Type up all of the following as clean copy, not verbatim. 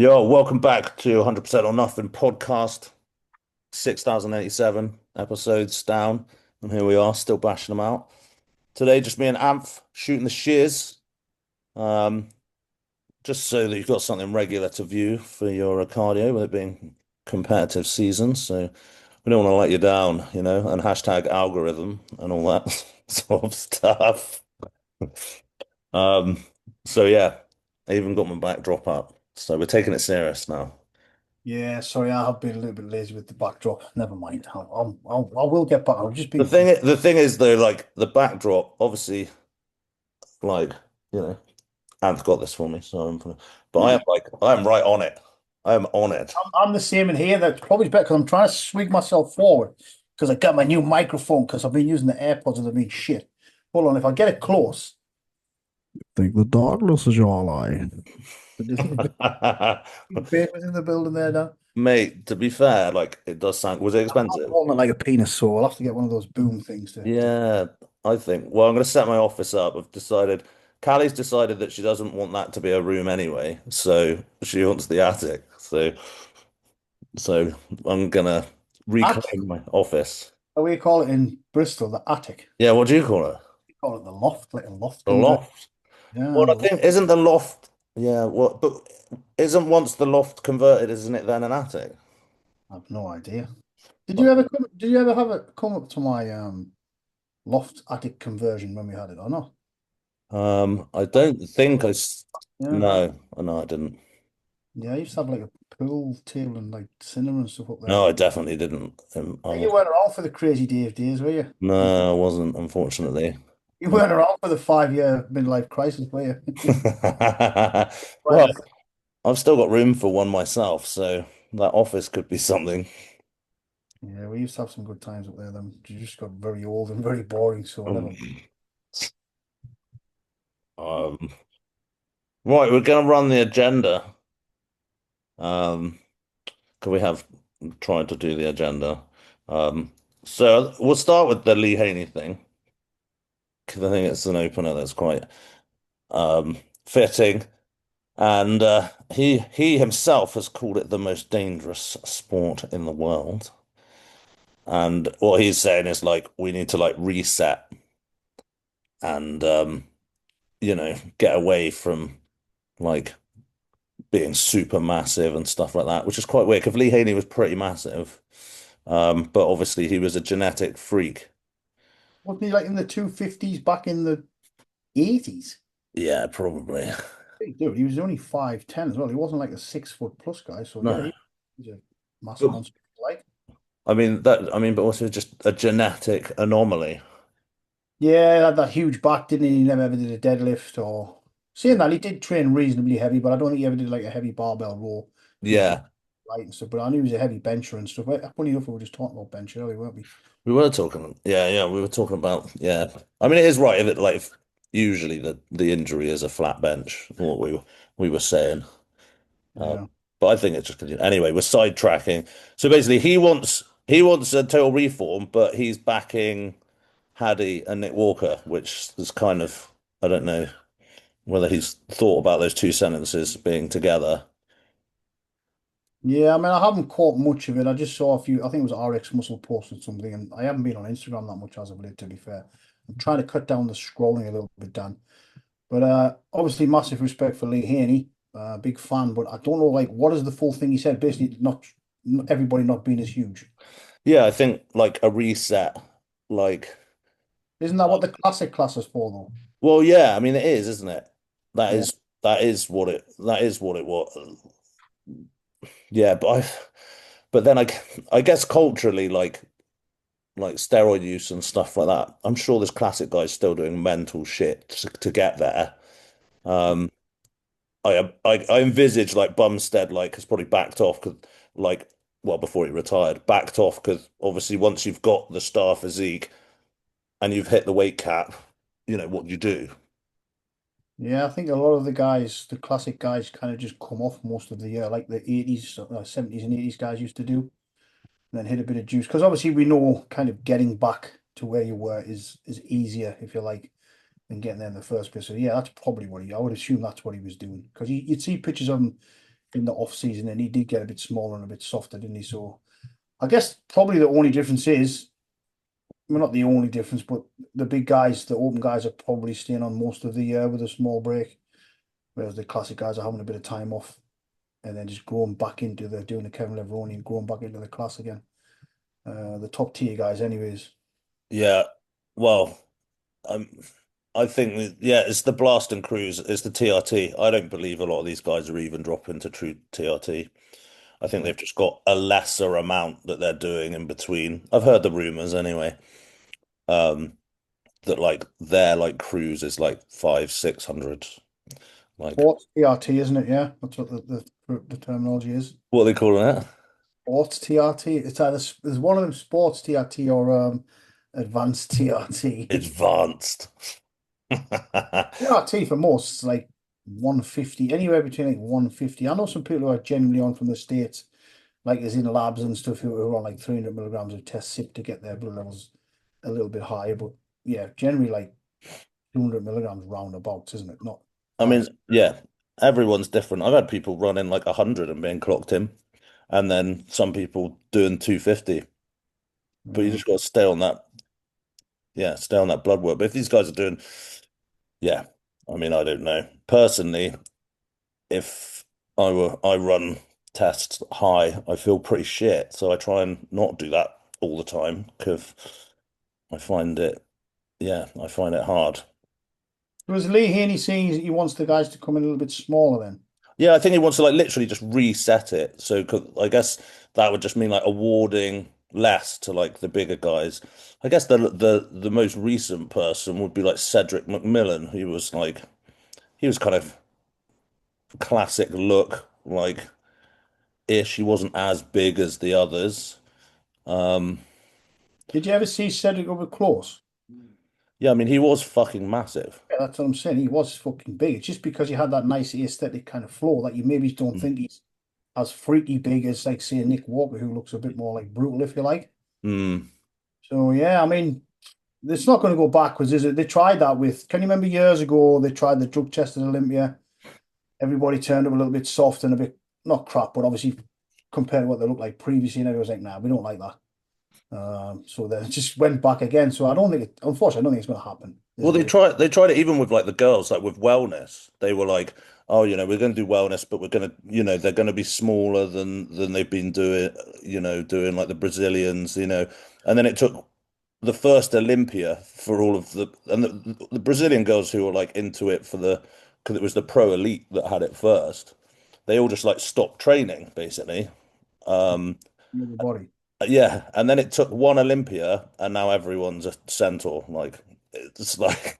Yo, welcome back to 100% or Nothing podcast. 6,087 episodes down, and here we are, still bashing them out. Today, just me and Anth shooting the shiz, um, just so that you've got something regular to view for your cardio, with it being competitive season. So we don't want to let you down, and hashtag algorithm and all that sort of stuff. Um, so yeah, I even got my backdrop up. So we're taking it serious now. Yeah, sorry, I have been a little bit lazy with the backdrop. Never mind. I will get back. I've just The been. thing, the thing is though, like the backdrop, obviously, like you know, Anth got this for me, so but I am Yeah, like, I am right on it. I am on it. I'm the same in here. That's probably better because I'm trying to swing myself forward because I got my new microphone because I've been using the AirPods and they've been shit. Hold on, if I get it close. Think the darkness is your lie. Was in the building there now. Mate, to be fair, like it does sound, was it I'm expensive? holding it like a penis, so I'll have to get one of those boom things to. Yeah, I think. Well, I'm going to set my office up. I've decided, Callie's decided that she doesn't want that to be a room anyway, so she wants the attic. So I'm gonna Attic, reclaim my office. we call it in Bristol, the attic. Yeah, what do you call it? We call it the loft, like a loft A conversion. loft. Yeah, Well, I think isn't the loft, yeah, what, but isn't once the loft converted, isn't it then an attic? I've no idea. But, Did you ever have it come up to my loft attic conversion when we had it or not? I don't think Yeah. no, no, I didn't. Yeah, I used to have like a pool table and like cinema and stuff up there. No, I definitely didn't. I You was, weren't around for the Crazy Dave days, were you? no, I wasn't, unfortunately. You weren't around for the 5 year midlife crisis, were you? Well, Right. I've still got room for one myself, so that office could be something. Yeah, we used to have some good times up there. Then you just got very old and very boring, so never. Um, right, we're gonna run the agenda. Um, Can we have tried to do the agenda? Um, so we'll start with the Lee Haney thing because I think it's an opener that's quite fitting. And he himself has called it the most dangerous sport in the world. And what he's saying is like we need to like reset and get away from like being super massive and stuff like that, which is quite weird because Lee Haney was pretty massive. But obviously he was a genetic freak. Wasn't he like in the 250s back in the 80s? Yeah, probably. Big dude, he was only 5'10" as well. He wasn't like a 6 foot plus guy. So yeah, No. he's a massive But, monster. Like, but also just a genetic anomaly. yeah, he had that huge back, didn't he? He never ever did a deadlift or saying that he did train reasonably heavy, but I don't think he ever did like a heavy barbell row with Yeah, light and stuff. But I knew he was a heavy bencher and stuff. Funny enough, we were just talking about bench earlier, weren't we? we were talking. Yeah, we were talking about. Yeah, I mean, it is right that like usually the injury is a flat bench. What we were saying. Um, Yeah. but I think it's just anyway. We're sidetracking. So basically, he wants a total reform, but he's backing Haddy and Nick Walker, which is kind of I don't know whether he's thought about those two sentences being together. Yeah, I mean, I haven't caught much of it. I just saw a few, I think it was RX Muscle posted something, and I haven't been on Instagram that much as of late, to be fair. I'm trying to cut down the scrolling a little bit, Dan. But obviously, massive respect for Lee Haney, big fan. But I don't know, like, what is the full thing he said? Basically, not everybody not being as huge. Yeah, I think like a reset, like, Isn't that what the classic class is for, though? well, yeah, I mean it is, isn't it? That Yeah. is that is what it was. Yeah, but then I guess culturally, like steroid use and stuff like that. I'm sure there's classic guys still doing mental shit to get there. Um, I envisage like Bumstead like has probably backed off because like well before he retired backed off because obviously once you've got the star physique and you've hit the weight cap, what you do. Yeah, I think a lot of the guys, the classic guys, kind of just come off most of the year, like the 80s, 70s and 80s guys used to do, and then hit a bit of juice. Because obviously we know kind of getting back to where you were is easier, if you like, than getting there in the first place. So yeah, that's probably I would assume that's what he was doing. Because you'd see pictures of him in the off season, and he did get a bit smaller and a bit softer, didn't he? So I guess probably the only difference is, well, not the only difference, but the big guys, the open guys, are probably staying on most of the year with a small break, whereas the classic guys are having a bit of time off and then just going back into the doing the Kevin Levroni and going back into the class again. The top tier guys, anyways. Yeah. Well, um, I think yeah, it's the blast and cruise, it's the TRT. I don't believe a lot of these guys are even dropping to true TRT. I think Yeah. they've just got a lesser amount that they're doing in between. I've heard the rumors anyway. Um, that like their like cruise is like five, 600. Like Sports TRT, isn't it? Yeah, that's what the terminology is. what are they calling it? Sports TRT. It's either there's one of them sports TRT or advanced TRT. Advanced. TRT for most is like 150, anywhere between like 150. I know some people who are genuinely on from the States, like is in labs and stuff, who are on like 300 milligrams of test sip to get their blood levels a little bit higher. But yeah, generally like 200 milligrams roundabouts, isn't it? Not I mean, five. yeah, everyone's different. I've had people running like 100 and being clocked in, and then some people doing 250. But you Uh, just got to stay on that, yeah, stay on that blood work. But if these guys are doing, yeah, I mean, I don't know. Personally, if I run tests high, I feel pretty shit. So I try and not do that all the time because I find it, yeah, I find it hard. was Lee Haney saying he wants the guys to come in a little bit smaller then? Yeah, I think he wants to like literally just reset it. So I guess that would just mean like awarding less to like the bigger guys. I guess the most recent person would be like Cedric McMillan, who was like he was kind of classic look like ish. He wasn't as big as the others. Um, Did you ever see Cedric up close? yeah, I mean he was fucking massive. Yeah, that's what I'm saying. He was fucking big. It's just because he had that nice aesthetic kind of flow that you maybe don't Mm. think he's as freaky big as, like, say, Nick Walker, who looks a bit more like brutal, if you like. Mm. So yeah, I mean, it's not going to go backwards, is it? They tried that with. Can you remember years ago? They tried the drug test at Olympia. Everybody turned up a little bit soft and a bit not crap, but obviously compared to what they looked like previously, and everyone was like, "Nah, we don't like that." So then it just went back again. So I don't think unfortunately, I don't think it's going to happen. Well, Is it? they tried it even with like the girls, like with wellness. They were like, oh, we're going to do wellness, but we're going to, they're going to be smaller than they've been doing, doing like the Brazilians, And then it took the first Olympia for all of the Brazilian girls who were like into it because it was the pro elite that had it first. They all just like stopped training basically. Um, Everybody. yeah, and then it took one Olympia, and now everyone's a centaur. Like it's like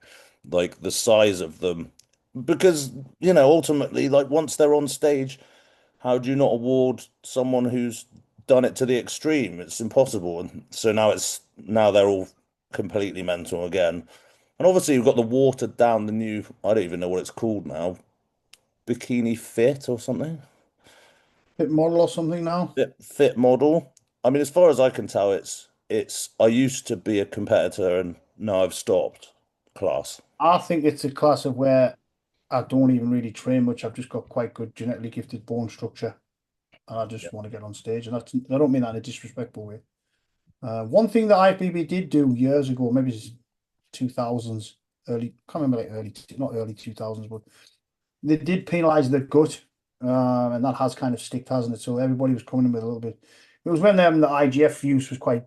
the size of them, because ultimately, like once they're on stage, how do you not award someone who's done it to the extreme? It's impossible. And so now they're all completely mental again. And obviously, you've got the watered down, the new, I don't even know what it's called now, bikini fit or something. Fit model or something now. Fit model. I mean, as far as I can tell, it's I used to be a competitor and now I've stopped class. I think it's a class of where I don't even really train much. I've just got quite good genetically gifted bone structure, and I Yeah. just want to get on stage. And I don't mean that in a disrespectful way. One thing that IFBB did do years ago, maybe it's 2000s, early, can't remember, like early, not early 2000s, but they did penalize the gut, and that has kind of sticked, hasn't it? So everybody was coming in with a little bit. It was when the IGF use was quite,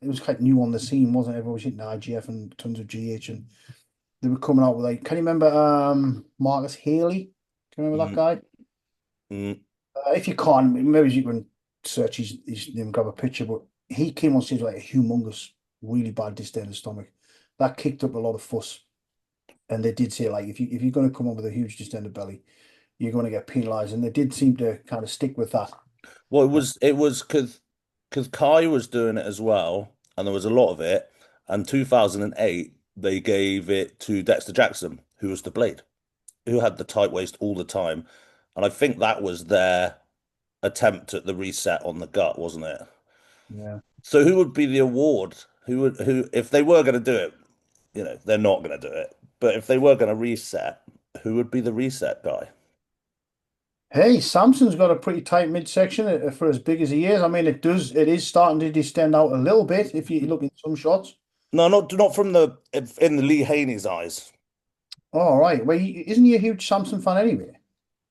it was quite new on the scene, wasn't it? Everyone was hitting the IGF and tons of GH, and they were coming out with, like, can you remember Marcus Haley? Can you remember that Mm, guy? mm, If you can't, maybe you can search his name, grab a picture. But he came on stage with, like, a humongous, really bad distended stomach. That kicked up a lot of fuss. And they did say, like, if you're going to come on with a huge distended belly, you're going to get penalised. And they did seem to kind of stick with that. well, it was because Kai was doing it as well, and there was a lot of it. And 2008, they gave it to Dexter Jackson, who was the Blade, who had the tight waist all the time, and I think that was their attempt at the reset on the gut, wasn't it? Yeah. So who would be the award? Who if they were going to do it, they're not going to do it. But if they were going to reset, who would be the reset guy? Hey, Samson's got a pretty tight midsection for as big as he is. I mean, it is starting to distend out a little bit if you look at some shots. No, not from the in the Lee Haney's eyes. All right. Well, isn't he a huge Samson fan anyway?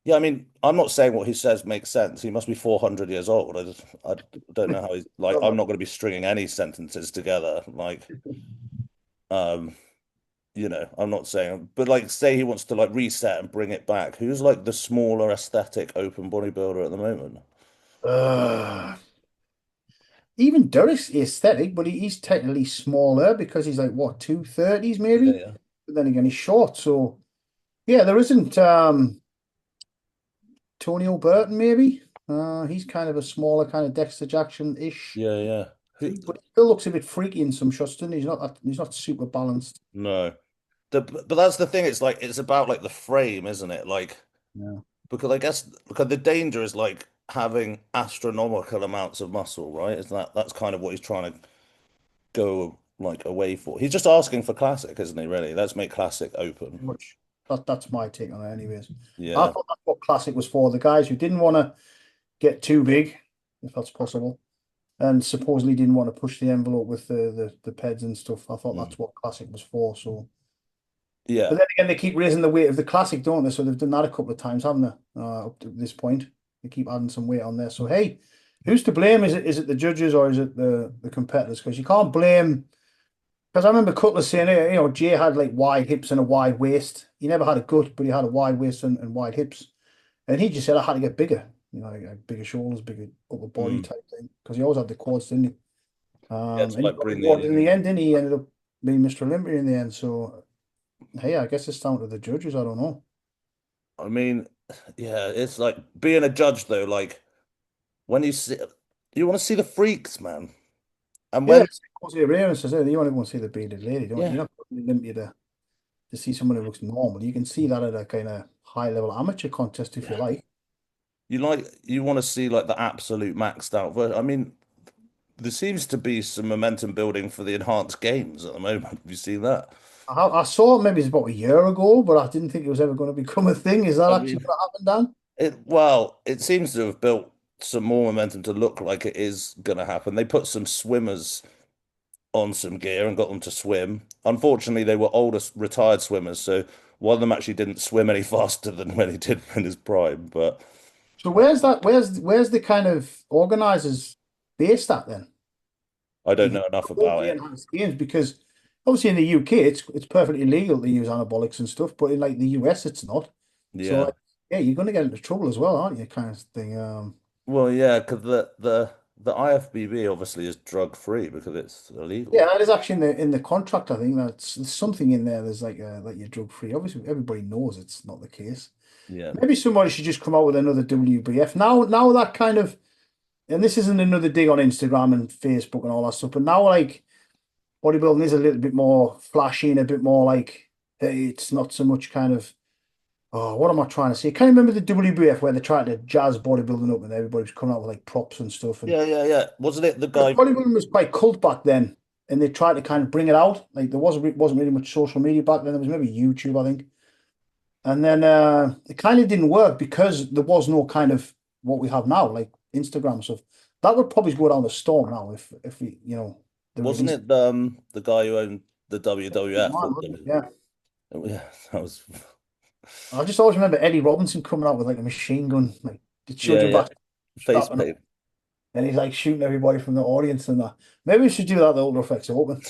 Yeah, I mean, I'm not saying what he says makes sense. He must be 400 years old. I don't know how he's like. I'm not going to be stringing any sentences together. Like, um, I'm not saying, but like, say he wants to like reset and bring it back. Who's like the smaller aesthetic open bodybuilder at the moment? Uh, Even Derek's aesthetic, but he's technically smaller because he's like what, 230s Yeah, maybe? yeah, But then again, he's short. So yeah, there isn't Tony O'Burton maybe. He's kind of a smaller kind of Dexter Jackson-ish. yeah, yeah. But he still looks a bit freaky in some shots, doesn't he? He's not super balanced. No, but that's the thing. It's like it's about like the frame, isn't it? Like Yeah. because I guess because the danger is like having astronomical amounts of muscle, right? Is that's kind of what he's trying to go like away for. He's just asking for classic, isn't he, really? Let's make classic open. Pretty much. That's my take on it, anyways. I Yeah. thought that's what Classic was for. The guys who didn't want to get too big, if that's possible, and supposedly didn't want to push the envelope with the PEDs and stuff. I thought Mm. that's what Classic was for. So, but Yeah. then again, they keep raising the weight of the Classic, don't they? So they've done that a couple of times, haven't they? Up to this point, they keep adding some weight on there. So hey, who's to blame? Is it the judges or is it the competitors? Because you can't blame. Because I remember Cutler saying, Jay had like wide hips and a wide waist. He never had a gut, but he had a wide waist and wide hips. And he just said I had to get bigger, like bigger shoulders, bigger upper body Mm. type thing. Because he always had the quads, didn't he? Yeah, to And he like got bring the rewarded in the illusion. end, didn't he? He ended up being Mr. Olympia in the end. So, hey, I guess it's down to the judges. I don't know. I mean, yeah, it's like being a judge though, like when you want to see the freaks, man. And Yeah, when it's Jose Reyes says, hey, you only want to see the bearded lady, don't you? yeah, You're not going to Olympia to see someone who looks normal. You can see that at a kind of high level amateur contest if you yeah. like. You want to see like the absolute maxed out version. I mean, there seems to be some momentum building for the enhanced games at the moment. Have you seen that? I saw it maybe it's about a year ago, but I didn't think it was ever going to become a thing. Is that I actually mean, going to happen, Dan? it seems to have built some more momentum to look like it is going to happen. They put some swimmers on some gear and got them to swim. Unfortunately, they were older retired swimmers, so one of them actually didn't swim any faster than when he did in his prime. But So where's that? Where's the kind of organizers based at then? I don't If know enough all about the it. enhanced games, because obviously in the UK it's perfectly legal to use anabolics and stuff, but in like the US it's not. So Yeah. like, yeah, you're going to get into trouble as well, aren't you? Kind of thing. Well, yeah, because the IFBB obviously is drug free because it's Yeah, illegal. that is actually in the contract. I think that's there's something in there. There's like you're drug free. Obviously, everybody knows it's not the case. Yeah. Maybe somebody should just come out with another WBF. Now that kind of, and this isn't another dig on Instagram and Facebook and all that stuff, but now like bodybuilding is a little bit more flashy and a bit more like it's not so much kind of, oh, what am I trying to say? Can you remember the WBF where they tried to jazz bodybuilding up and everybody was coming out with like props and stuff, and Yeah, yeah, yeah. Wasn't it the because guy? bodybuilding was quite cult back then, and they tried to kind of bring it out. Like there wasn't really much social media back then. There was maybe YouTube, I think. And then it kind of didn't work because there was no kind of what we have now, like Instagram stuff. That would probably go down the storm now if we, the Wasn't release. it the guy who owned the WWF? Man, yeah. Yeah, that was. I just always remember Eddie Robinson coming out with like a machine gun, like it showed Yeah, your yeah. back Face strapping up, paint. and he's like shooting everybody from the audience and that. Maybe we should do that at the Ultra Effects Open.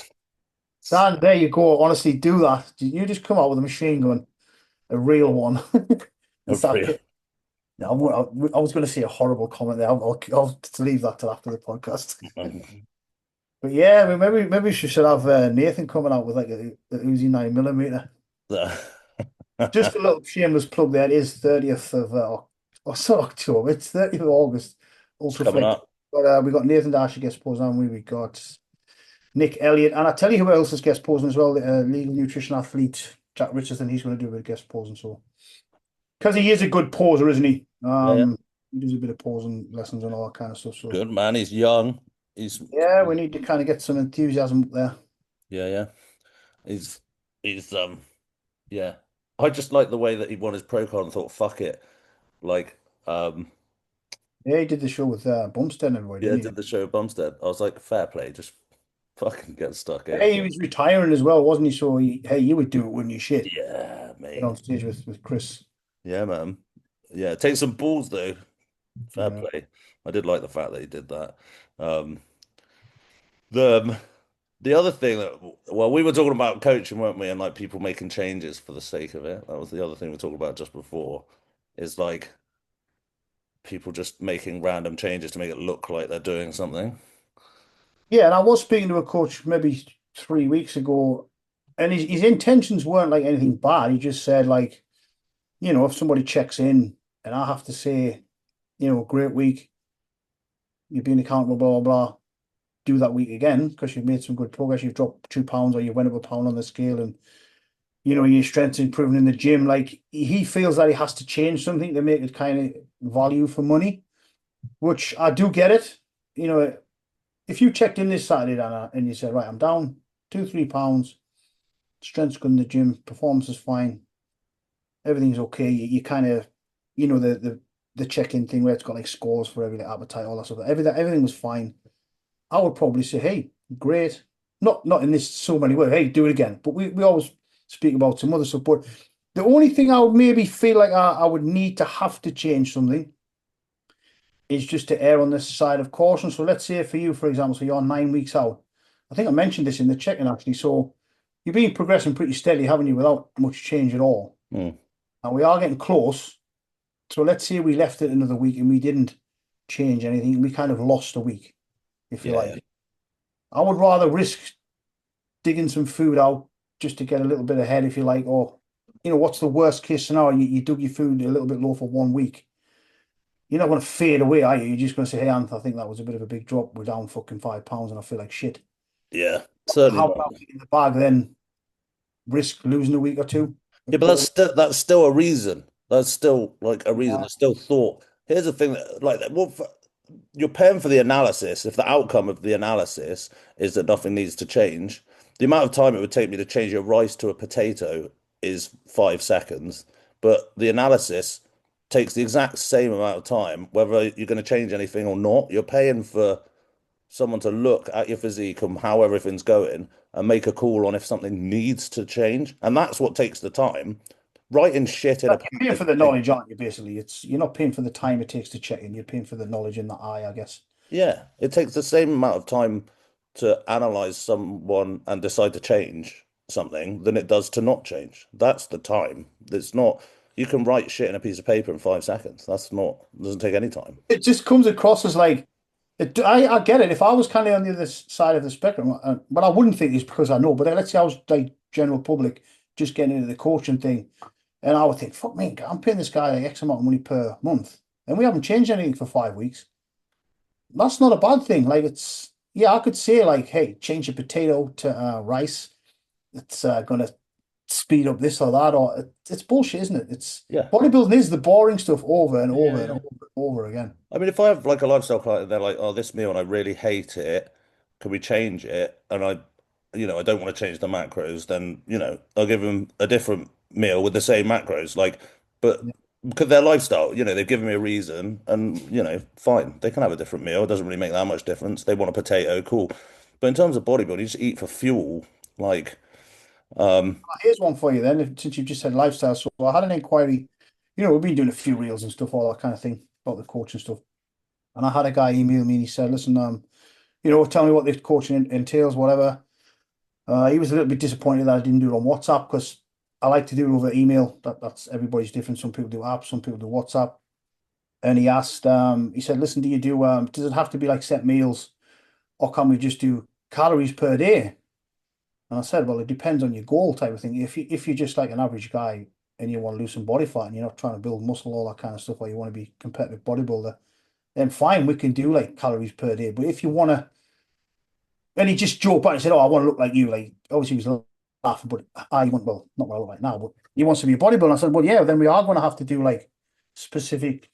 Dan, there you go. Honestly, do that. You just come out with a machine gun, a real one, and start Hopefully. pitching. No, I was going to say a horrible comment there. I'll leave that till after the podcast. But yeah, I mean, maybe we should have Nathan coming out with like a Uzi 9mm. Just a little shameless plug there. It is 30th of oh, sorry, October. It's 30th of August. It's Ultra coming Flex. up. But we got Nathan Darcy guest posing on. We got Nick Elliott, and I tell you who else is guest posing as well. Legal nutrition athlete Jack Richardson. He's going to do a bit of guest posing. So because he is a good poser, isn't he? Yeah, yeah. He does a bit of posing lessons and all that kind of stuff. So Good man. He's young. He's yeah, we need to kind of get some enthusiasm up there. yeah, yeah. He's he's yeah. I just like the way that he won his pro card and thought, fuck it. Like Um, Yeah, he did the show with Bumstead and everybody, yeah, didn't did he? the show at Bumstead. I was like, fair play, just fucking get stuck in. Hey, he was retiring as well, wasn't he? So hey, you would do it, wouldn't you? Shit, Yeah, get mate. on stage with Chris. Yeah, man. Yeah, take some balls though. Fair Yeah. play. I did like the fact that he did that. Um, the other thing that, well, we were talking about coaching, weren't we? And like people making changes for the sake of it. That was the other thing we talked about just before, is like people just making random changes to make it look like they're doing something. Yeah, and I was speaking to a coach maybe 3 weeks ago, and his intentions weren't like anything bad. He just said like, if somebody checks in and I have to say, great week, you've been accountable, blah, blah, blah, do that week again because you've made some good progress, you've dropped 2 pounds or you went up a pound on the scale and your strength's improving in the gym. Like he feels that he has to change something to make it kind of value for money, which I do get it. You know, if you checked in this Saturday, Dana, and you said, right, I'm down 2, 3 pounds, strength's good in the gym, performance is fine, everything's okay. You kind of, the check-in thing where it's got like scores for every appetite, all that stuff. Everything was fine. I would probably say, hey, great. Not in this so many words, hey, do it again. But we always speak about some other stuff. But the only thing I would maybe feel like I would need to have to change something is just to err on this side of caution. So let's say for you, for example, so you're 9 weeks out. I think I mentioned this in the check-in actually. So you've been progressing pretty steadily, haven't you, without much change at all? Hmm. And we are getting close. So let's say we left it another week and we didn't change anything. We kind of lost a week, if you Yeah, yeah. like. I would rather risk digging some food out just to get a little bit ahead, if you like, or what's the worst case scenario? You dug your food a little bit low for 1 week. You're not going to fade away, are you? You're just going to say, hey, Anth, I think that was a bit of a big drop. We're down fucking 5 pounds and I feel like shit. Yeah, certainly How not. about in the bag then risk losing a week or two? Yeah, but that's still a reason. That's still like a reason. Uh, There's still thought. Here's the thing that like you're paying for the analysis. If the outcome of the analysis is that nothing needs to change, the amount of time it would take me to change your rice to a potato is 5 seconds. But the analysis takes the exact same amount of time, whether you're going to change anything or not. You're paying for someone to look at your physique and how everything's going and make a call on if something needs to change. And that's what takes the time. Writing shit in a you're paying paper. for the knowledge, aren't you? Basically, you're not paying for the time it takes to check in. You're paying for the knowledge in the eye, I guess. Yeah, it takes the same amount of time to analyze someone and decide to change something than it does to not change. That's the time. It's not, you can write shit in a piece of paper in 5 seconds. That's not, doesn't take any time. It just comes across as like I get it. If I was kind of on the other side of the spectrum, but I wouldn't think it's because I know. But let's say I was like general public, just getting into the coaching thing, and I would think, fuck me, I'm paying this guy like X amount of money per month, and we haven't changed anything for 5 weeks. That's not a bad thing. Like yeah, I could say like, hey, change your potato to rice. It's gonna speed up this or that, or it's bullshit, isn't it? It's Yeah. bodybuilding is the boring stuff over and over and Yeah. over and over again. I mean, if I have like a lifestyle client and they're like, oh, this meal and I really hate it, can we change it? And I don't want to change the macros, then, I'll give them a different meal with the same macros. Like, but because their lifestyle, they've given me a reason and, fine, they can have a different meal. It doesn't really make that much difference. They want a potato, cool. But in terms of bodybuilding, you just eat for fuel. Like, Here's one for you then, since you've just said lifestyle. So I had an inquiry, we've been doing a few reels and stuff, all that kind of thing about the coaching stuff. And I had a guy email me and he said, listen, tell me what this coaching entails, whatever. He was a little bit disappointed that I didn't do it on WhatsApp because I like to do it over email. That's everybody's different. Some people do apps, some people do WhatsApp. And he asked, he said, listen, does it have to be like set meals or can we just do calories per day? And I said, well, it depends on your goal type of thing. If you're just like an average guy and you want to lose some body fat and you're not trying to build muscle, all that kind of stuff, or you want to be a competitive bodybuilder, then fine, we can do like calories per day. But if you want to, and he just joked back and said, oh, I want to look like you. Like, obviously, he was laughing, but I want, well, not what I look like now, but he wants to be a bodybuilder. I said, well, yeah, then we are going to have to do like specific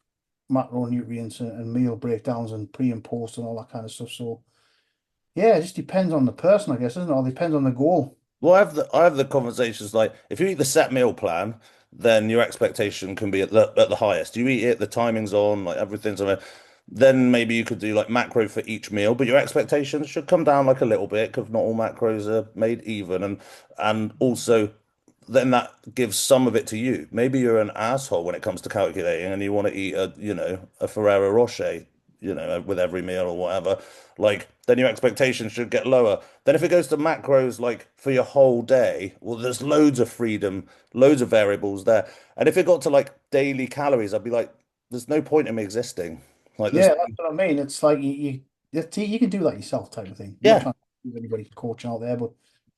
macronutrients and meal breakdowns and pre and post and all that kind of stuff. So, yeah, it just depends on the person, I guess, doesn't it? Or depends on the goal. Well, I have the conversations like if you eat the set meal plan, then your expectation can be at the highest. You eat it, the timing's on, like everything's on it. Then maybe you could do like macro for each meal, but your expectations should come down like a little bit because not all macros are made even, and also then that gives some of it to you. Maybe you're an asshole when it comes to calculating and you want to eat a Ferrero Rocher, with every meal or whatever. Like then your expectations should get lower. Then if it goes to macros like for your whole day, well, there's loads of freedom, loads of variables there. And if it got to like daily calories, I'd be like, there's no point in me existing. Like there's Yeah, that's what I mean. It's like you can do that yourself type of thing. I'm not yeah, trying to give anybody coaching out there, but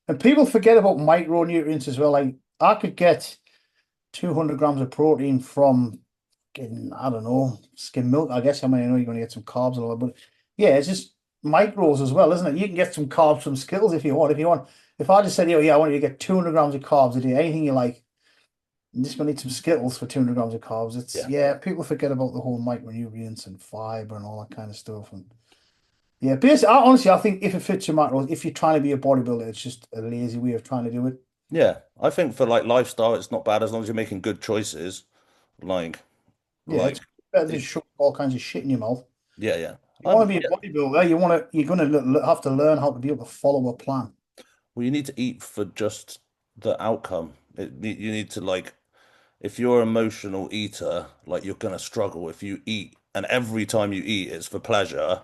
and people forget about micronutrients as well. Like I could get 200 grams of protein from getting, I don't know, skim milk. I guess I mean I know you're going to get some carbs and all that, but yeah, it's just micros as well, isn't it? You can get some carbs from Skittles if you want. If I just said, yeah, I want you to get 200 grams of carbs a day, anything you like. I'm just gonna need some Skittles for 200 grams of carbs. It's yeah. yeah, people forget about the whole micronutrients and fiber and all that kind of stuff. And yeah, basically, honestly, I think if it fits your macros, if you're trying to be a bodybuilder, it's just a lazy way of trying to do it. Yeah. I think for like lifestyle, it's not bad as long as you're making good choices. Like Yeah, like it's better than it, just shove all kinds of shit in your mouth. yeah, yeah. You want to be a bodybuilder, you're gonna have to learn how to be able to follow a plan. Well, you need to eat for just the outcome. You need to like, if you're an emotional eater, like you're gonna struggle if you eat, and every time you eat is for pleasure.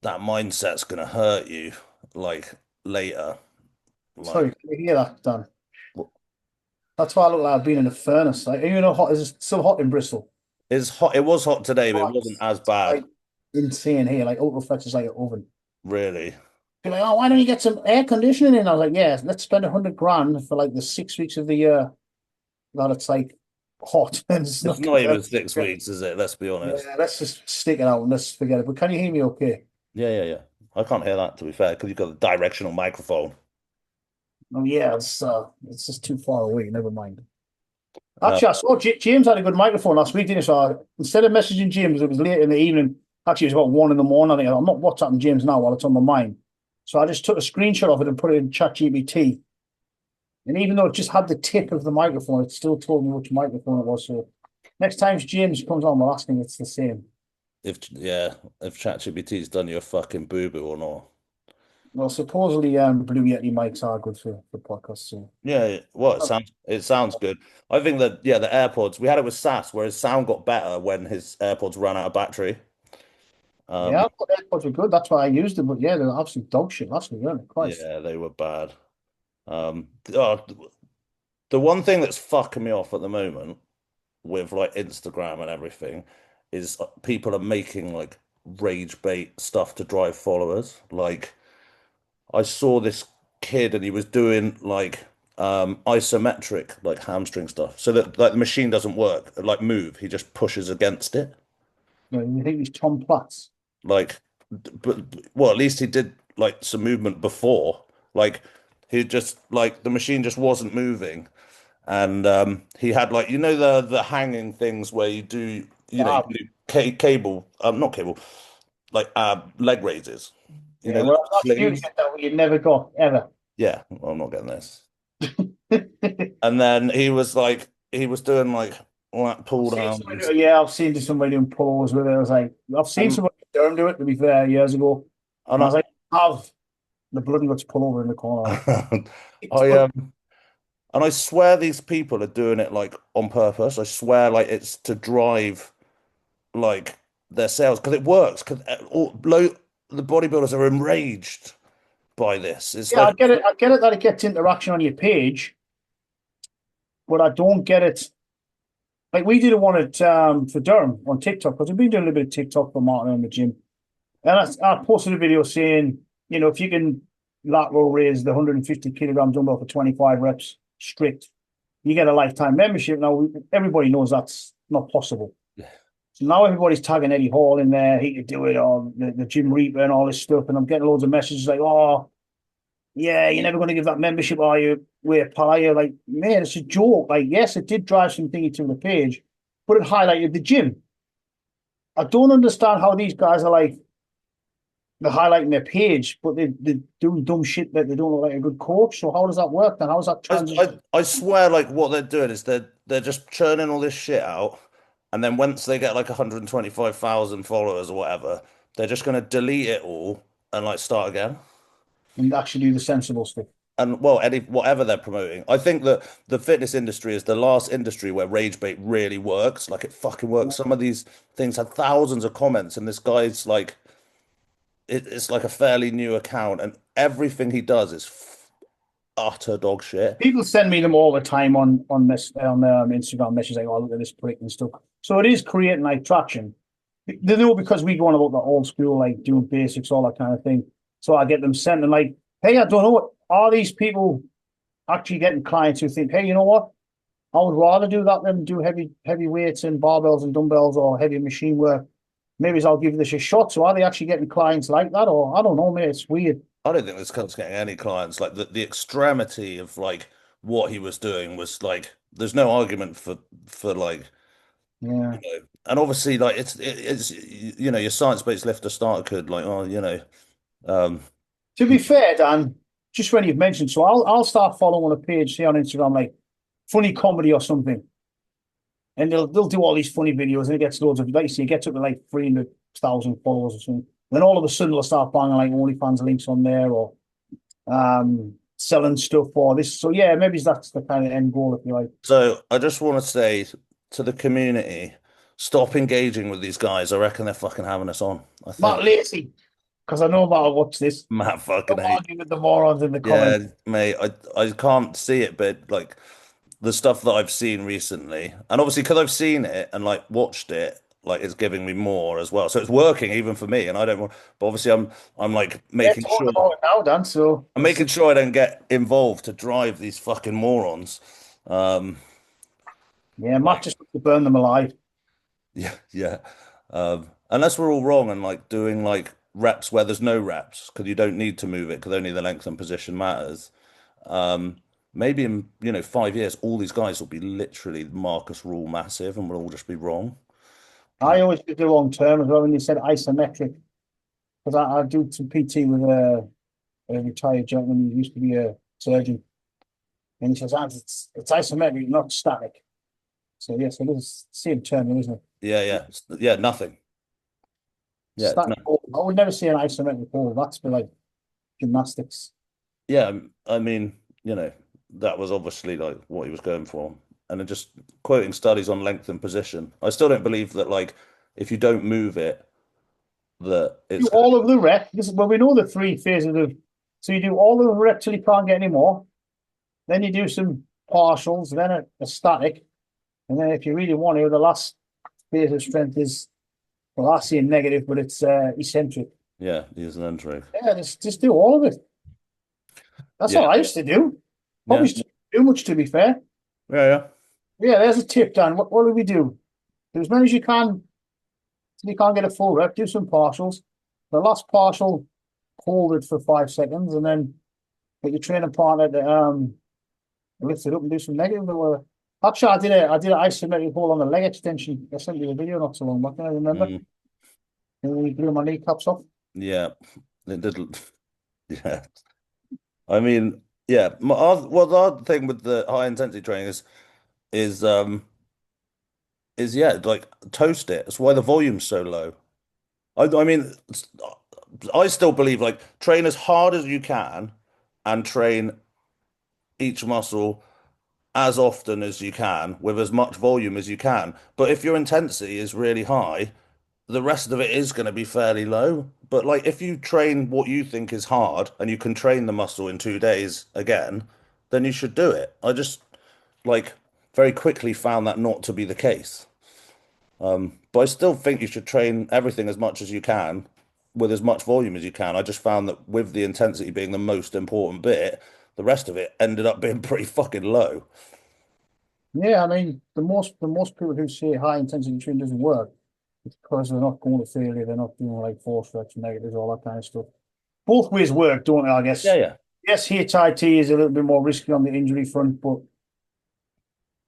That mindset's gonna hurt you, like later. Like, Sorry, can you hear that, Dan? That's why I look like I've been in a furnace. Like, you know, hot is it still hot in Bristol? it's hot. It was hot today, but it Oh, wasn't as it's bad, like insane here. Like Ultraflex is like an oven. really. Be like, oh, why don't you get some air conditioning in? I was like, yeah, let's spend 100 grand for like the 6 weeks of the year that it's like hot and it's It's not not even compared. 6 weeks, is it? Let's be honest. Yeah, let's just stick it out and let's forget it. But can you hear me okay? Yeah, yeah, yeah. I can't hear that to be fair, because you've got a directional microphone. Oh yeah, it's just too far away. Never mind. Uh, Actually, I saw James had a good microphone last week, didn't he? So instead of messaging James, it was late in the evening. Actually, it was about 1 in the morning. I think I'm not WhatsApping James now while it's on my mind. So I just took a screenshot of it and put it in ChatGPT. And even though it just had the tip of the microphone, it still told me which microphone it was. So next time James comes on, we'll ask him it's the same. if yeah, if ChatGPT's done you a fucking boo-boo or not. Well, supposedly Blue Yeti mics are good for podcasts. So Yeah, well, it sounds good. I think that yeah, the AirPods, we had it with Sass, where his sound got better when his AirPods ran out of battery. yeah, Um, I thought AirPods were good. That's why I used them. But yeah, they're absolute dog shit. That's the real Christ. yeah, they were bad. The one thing that's fucking me off at the moment with like Instagram and everything is people are making like rage bait stuff to drive followers. Like I saw this kid and he was doing like isometric like hamstring stuff so that like the machine doesn't work like move, he just pushes against it. You think he's Tom Platz? Like, but well, at least he did like some movement before. Like, he just like the machine just wasn't moving, and he had like the hanging things where you Yeah, can do cable, not cable, like leg raises. yeah. Those Well, that's you to slings. get that what you never got ever. Yeah, well, I'm not getting this. And then he was doing like pull downs, Yeah, I've seen somebody doing pullovers with it. I was like, I've seen and somebody in Durham do it, to be fair, years ago. and And I was I, like, have the bloody guts pull over in the corner. Like, it's I good. And I swear these people are doing it like on purpose. I swear like it's to drive like their sales because it works. Because the bodybuilders are enraged by this. It's Yeah, like I get it. I get it that it gets interaction on your page, but I don't get it. Like we did one at for Durham on TikTok because we've been doing a little bit of TikTok for Martin in the gym. And I posted a video saying, if you can lateral raise the 150 kilogram dumbbell for 25 reps strict, you get a lifetime membership. Now, everybody knows that's not possible. So now everybody's tagging Eddie Hall in there. He could do it, or the Gym Reaper and all this stuff. And I'm getting loads of messages like, oh, yeah, you're never going to give that membership, are you? Wait, pal, are you? Like, man, it's a joke. Like, yes, it did drive some thingy to the page, but it highlighted the gym. I don't understand how these guys are like, they're highlighting their page, but they're doing dumb shit that they don't look like a good coach. So how does that work then? How does that I, transition? I swear, like what they're doing is they're just churning all this shit out, and then once they get like 125,000 followers or whatever, they're just gonna delete it all and like start again. And actually do the sensible stuff? And well, any whatever they're promoting, I think that the fitness industry is the last industry where rage bait really works. Like it fucking works. Some of these things had thousands of comments, and this guy's like, it's like a fairly new account, and everything he does is utter dog shit. People send me them all the time on Instagram messages like, "Oh, look at this prick" and stuff. So it is creating like traction. They know because we go on about the old school, like doing basics, all that kind of thing. So I get them sent and like, hey, I don't know, what are these people actually getting clients who think, hey, you know what? I would rather do that than do heavy weights and barbells and dumbbells or heavy machine work. Maybe I'll give this a shot. So are they actually getting clients like that? Or I don't know, mate. It's weird. I don't think this cunt's getting any clients. Like the extremity of like what he was doing was like, there's no argument for like, Yeah. and obviously like it's your science-based lifter starter could like, oh, um, To be fair, Dan, just when you've mentioned, so I'll start following a page, say on Instagram, like funny comedy or something, and they'll do all these funny videos, and it gets loads of like you see, it gets up to like 300,000 followers or something. Then all of a sudden they'll start banging like OnlyFans links on there or selling stuff for this. So yeah, maybe that's the kind of end goal if you like. So I just want to say to the community, stop engaging with these guys. I reckon they're fucking having us on. I think Matt Lacey, because I know Matt will watch this. Matt fucking Don't hate. argue with the morons in the Yeah, comments. mate. I can't see it, but like the stuff that I've seen recently, and obviously because I've seen it and like watched it, like it's giving me more as well. So it's working even for me, and I don't want. But obviously, I'm like Yeah, making talking sure about it now, Dan. So I'm making sure I don't get involved to drive these fucking morons. Um, yeah, Matt like just wants to burn them alive. yeah, yeah. Unless we're all wrong and like doing like reps where there's no reps because you don't need to move it because only the length and position matters. Um, maybe in 5 years, all these guys will be literally Marcus Rule massive, and we'll all just be wrong. I always did the wrong term as well when you said isometric, because I do some PT with a retired gentleman who used to be a surgeon, and he says, "Ah, it's isometric, not static." So yes, it is the same term, isn't it? Yeah, yeah, yeah. Nothing. Yeah, it's Static no, hold. I would never say an isometric hold. That's for like gymnastics. yeah. I mean, that was obviously like what he was going for, and then just quoting studies on length and position. I still don't believe that like if you don't move it, that Do it's gonna. all of the rep. This is well, we know the three phases of. So you do all of the rep till you can't get any more. Then you do some partials, then a static, and then if you really want to, the last phase of strength is well, I see a negative, but it's eccentric. Yeah, he's an entry. Yeah, just do all of it. That's Yeah, all I used to do. yeah, Probably too much to be fair. yeah, yeah. Yeah, there's a tip, Dan. What do we do? Do as many as you can till you can't get a full rep. Do some partials. The last partial, hold it for 5 seconds, and then get your training partner to lift it up and do some negative. Actually, I did an isometric hold on the leg extension. I sent you a video not so long back. I remember. Mm, And we blew my kneecaps off. yeah, it did. Yeah, I mean, yeah. Well, the other thing with the high intensity training is yeah, like toast it. That's why the volume's so low. I mean, I still believe like train as hard as you can and train each muscle as often as you can with as much volume as you can. But if your intensity is really high, the rest of it is going to be fairly low. But like if you train what you think is hard and you can train the muscle in 2 days again, then you should do it. I just like very quickly found that not to be the case. But I still think you should train everything as much as you can with as much volume as you can. I just found that with the intensity being the most important bit, the rest of it ended up being pretty fucking low. Yeah, I mean, the most people who say high intensity training doesn't work, it's because they're not going to failure, they're not doing like force reps, negatives, all that kind of stuff. Both ways work, don't they, I Yeah, guess? yeah. Yes, HIT is a little bit more risky on the injury front, but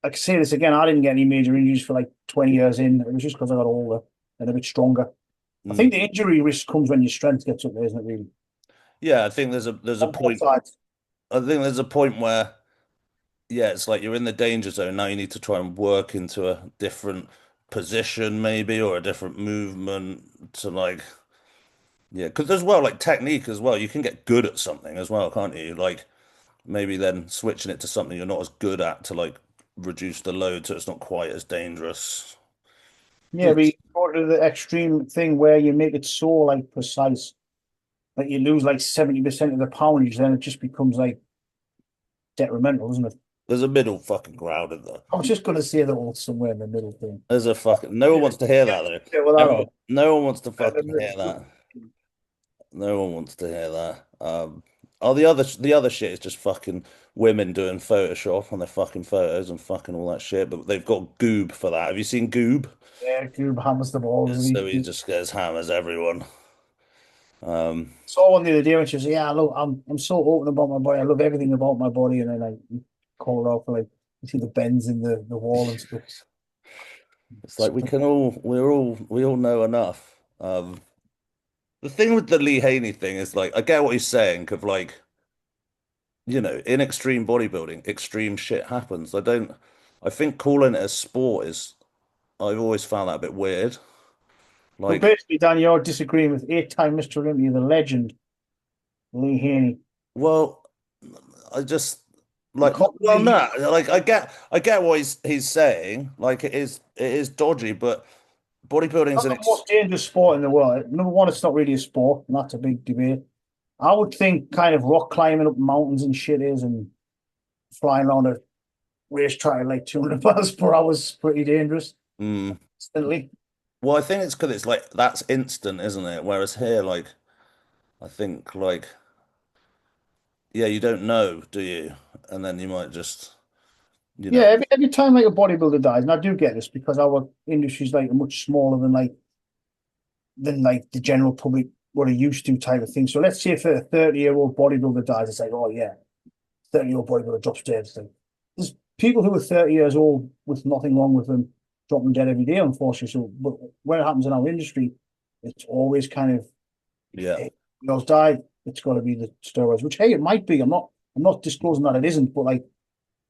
I can say this again, I didn't get any major injuries for like 20 years in. It was just because I got older and a bit stronger. I Mm. think the injury risk comes when your strength gets up there, isn't it, really? Yeah, I think there's a On both point. sides. I think there's a point where yeah, it's like you're in the danger zone. Now you need to try and work into a different position, maybe, or a different movement to like, yeah, because as well, like technique as well, you can get good at something as well, can't you? Like maybe then switching it to something you're not as good at to like reduce the load so it's not quite as dangerous. Yeah, but Does- you go to the extreme thing where you make it so like precise that you lose like 70% of the poundage, then it just becomes like detrimental, isn't it? There's a middle fucking ground in there. I was just gonna say that all somewhere in the middle thing. There's a fucking no one Yeah, wants to hear yeah, that though. yeah, well, I Everyone, don't. no one wants to And the fucking hear middle. that. No one wants to hear that. Oh, the other shit is just fucking women doing Photoshop on their fucking photos and fucking all that shit. But they've got Goob for that. Have you seen Goob? Yeah, Goob hammers the balls. So he just gets hammers everyone. Um, Saw one the other day when she was, yeah, look, I'm so open about my body. I love everything about my body, and then I call her out for like you see the bends in the wall and stuff. it's like we all know enough. The thing with the Lee Haney thing is like I get what he's saying, of like in extreme bodybuilding, extreme shit happens. I think calling it a sport is I've always found that a bit weird. So Like, basically, Dan, you're disagreeing with eight-time Mr. Olympia, the legend Lee Haney. well, I just You like call him well the no, like I get what he's saying. Like it is dodgy, but bodybuilding's not an the ex most dangerous sport in the world. Number one, it's not really a sport, and that's a big debate. I would think kind of rock climbing up mountains and shit is, and flying around a racetrack at like 200 miles per hour is pretty dangerous. mm, Instantly. well, I think it's because it's like that's instant, isn't it? Whereas here, like I think like yeah, you don't know, do you? And then you might just you Yeah, know every time like a bodybuilder dies, and I do get this because our industry's like much smaller than like the general public what are used to type of thing. So let's say if a 30-year-old bodybuilder dies, it's like, oh yeah, 30-year-old bodybuilder drops dead. It's like, there's people who are 30 years old with nothing wrong with them dropping dead every day, unfortunately. So, but when it happens in our industry, it's always kind of, yeah. hey, girls died, it's got to be the steroids, which, hey, it might be. I'm not disclosing that it isn't, but like,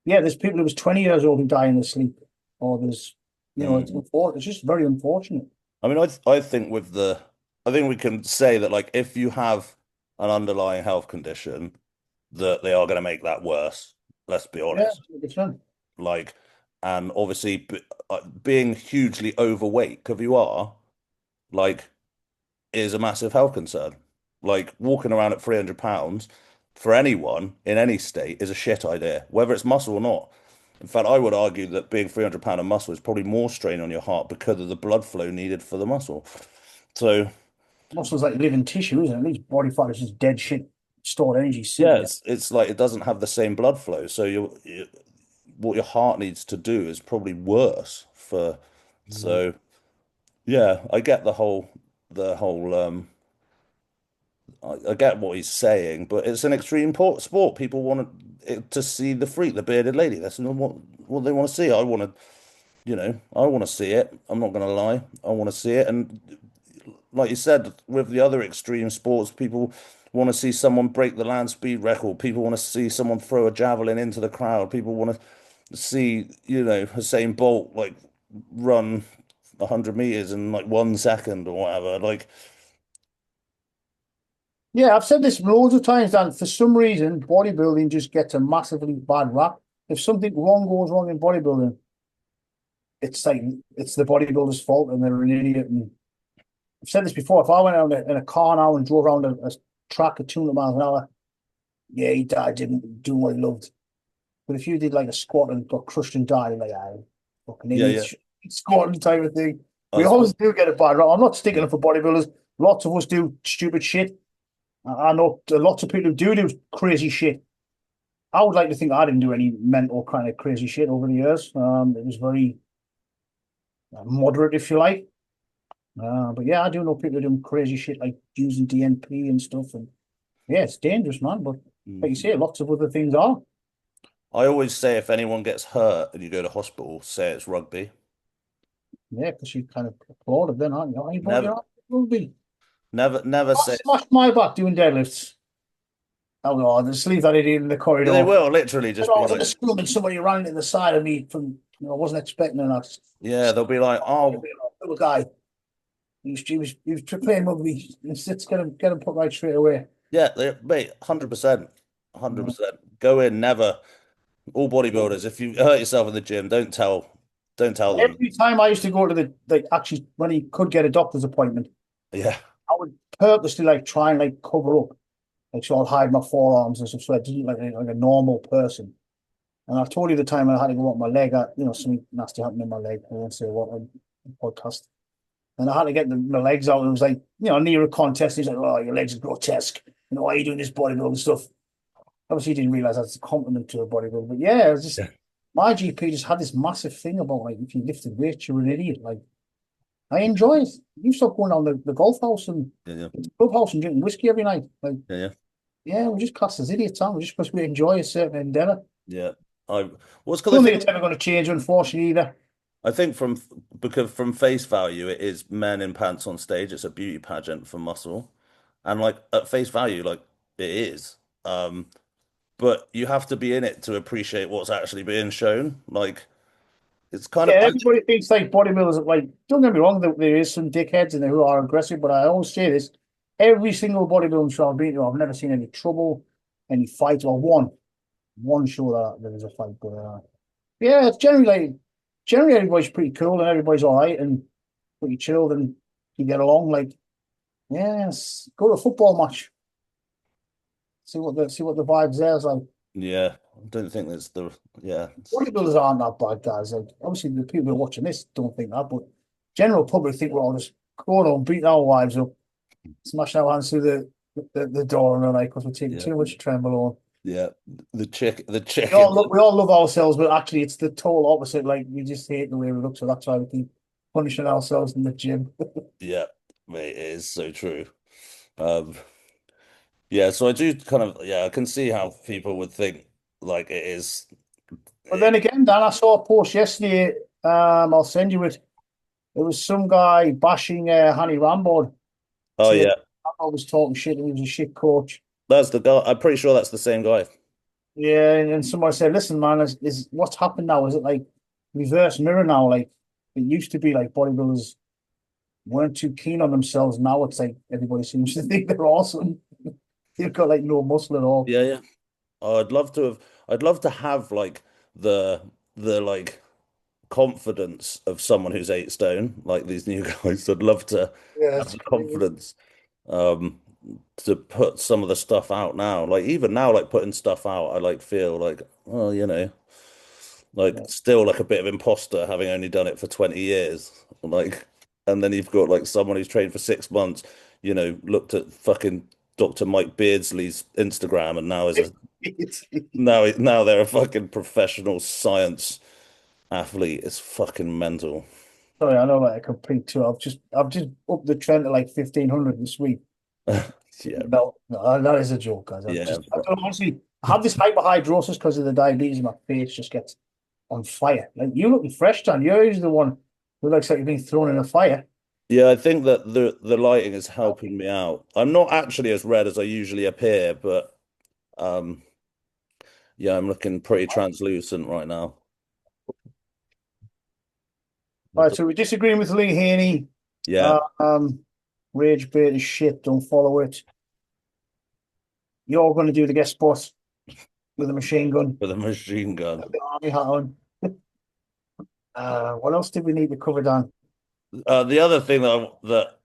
yeah, there's people who was 20 years old who die in their sleep, or there's, Mm. it's just very unfortunate. I mean, I think I think we can say that like if you have an underlying health condition, that they are going to make that worse. Let's be Yeah, honest. it's fun. Like, and obviously being hugely overweight, because you are, like, is a massive health concern. Like walking around at 300 pounds for anyone in any state is a shit idea, whether it's muscle or not. In fact, I would argue that being 300 pound of muscle is probably more strain on your heart because of the blood flow needed for the muscle. So Muscle's like living tissue, isn't it? At least body fat is just dead shit, stored energy yeah, sitting there. it's like it doesn't have the same blood flow. So what your heart needs to do is probably worse for. Mm. So yeah, I get the whole. I get what he's saying, but it's an extreme sport. People want to see the freak, the bearded lady. That's not what they want to see. I want to see it. I'm not going to lie. I want to see it. And like you said, with the other extreme sports, people want to see someone break the land speed record. People want to see someone throw a javelin into the crowd. People want to see, Usain Bolt like run 100 meters in like 1 second or whatever. Like, Yeah, I've said this loads of times, Dan. For some reason, bodybuilding just gets a massively bad rap. If something wrong goes wrong in bodybuilding, it's like it's the bodybuilder's fault and they're an idiot. And I've said this before. If I went out in a car now and drove around a track at 200 miles an hour, yeah, he died, didn't do what he loved. But if you did like a squat and got crushed and died, like, ah, fucking yeah, yeah. idiots, squatting type of thing. We That's always do get a bad rap. I'm not sticking up for bodybuilders. Lots of us do stupid shit. I know lots of people who do crazy shit. I would like to think I didn't do any mental kind of crazy shit over the years. It was very moderate, if you like. But yeah, I do know people doing crazy shit like using DNP and stuff. And yeah, it's dangerous, man. But like you Mhm. say, lots of other things are. I always say if anyone gets hurt and you go to hospital, say it's rugby. Yeah, because you kind of applauded then, aren't you? Anybody, Never, you know? Will be. Never I say. smashed my back doing deadlifts. Oh God, just leave that idiot in the Yeah, corridor. they will literally And just I be was in like, the school and somebody ran into the side of me from, I wasn't expecting an accident. yeah, they'll be like, oh, Little guy. He was playing rugby. Let's get him put right straight away. yeah, mate, 100%, Yeah. 100%. Go in, never. All bodybuilders, if you hurt yourself in the gym, don't tell them. Every time I used to go to the like actually when he could get a doctor's appointment, Yeah, I would purposely like try and like cover up, like so I'd hide my forearms and stuff, so I didn't like a normal person. And I told you the time when I had to go up my leg, something nasty happened in my leg. I won't say what on the podcast. And I had to get my legs out. And it was like, near a contest. He's like, "Oh, your legs are grotesque. Why are you doing this bodybuilding stuff?" Obviously, he didn't realize that's a compliment to a bodybuilder. But yeah, it was just yeah, my GP just had this massive thing about like if you lifted weights, you're an idiot. Like I enjoy it. You stop going down the golf house and yeah, clubhouse and drinking whiskey every night. Like, yeah, yeah. yeah, we're just classed as idiots, aren't we? Just because we enjoy a certain endeavor. Yeah. I what's because Don't I think think it's ever going to change, unfortunately, either. I think from because from face value, it is men in pants on stage. It's a beauty pageant for muscle, and like at face value, like it is. Um, but you have to be in it to appreciate what's actually being shown. Like it's kind Yeah, of everybody thinks like bodybuilders are like, don't get me wrong, there is some dickheads in there who are aggressive, but I always say this, every single bodybuilding show I've been to, I've never seen any trouble, any fights, or one show that there was a fight, but yeah, it's generally everybody's pretty cool and everybody's all right and pretty chilled and you get along. Like, yes, go to a football match, see what the vibes there is like. yeah. I don't think there's the yeah. Bodybuilders aren't that bad, guys. Like, obviously, the people who are watching this don't think that, but general public think we're all just going on, beating our wives up, smashing our hands through the door and the night because we're taking Yeah, too much tremble. yeah. The We chicken. all look, we all love ourselves, but actually, it's the total opposite. Like, we just hate the way we look, so that's why we keep punishing ourselves in the gym. Yeah, mate, it is so true. Um, yeah, so I do kind of yeah, I can see how people would think like it is. But then It, again, Dan, I saw a post yesterday. I'll send you it. It was some guy bashing Hanny Rambod, oh saying yeah, I was talking shit and he was a shit coach. that's the guy. I'm pretty sure that's the same guy. Yeah, and somebody said, "Listen, man, is what's happened now? Is it like reverse mirror now? Like it used to be like bodybuilders weren't too keen on themselves. Now it's like everybody seems to think they're awesome. They've got like no muscle at all." Yeah, yeah. Oh, I'd love to have like the like confidence of someone who's 8 stone, like these new guys. I'd love to Yeah, have it's the crazy. confidence um to put some of the stuff out now. Like even now, like putting stuff out, I like feel like, well, like Yeah. still like a bit of imposter having only done it for 20 years. Like, and then you've got like someone who's trained for 6 months, looked at fucking Dr. Mike Beardsley's Instagram and now is a It's, now they're a fucking professional science athlete. It's fucking mental. sorry, I know like a complete too. I've just upped the trend to like 1,500 this week. Yeah, No, that is a joke, guys. yeah. I don't honestly I have this hyperhidrosis because of the diabetes, and my face just gets on fire. Like you looking fresh, Dan. You're usually the one who looks like you've been thrown in a fire. Yeah, I think that the lighting is helping me out. I'm not actually as red as I usually appear, but um yeah, I'm looking pretty translucent right now. All right, so we're disagreeing with Lee Haney. Yeah, Rage bait is shit. Don't follow it. You're going to do the guest spot with a machine gun, with a machine gun. the army hat on. What else did we need to cover, Dan? The other thing that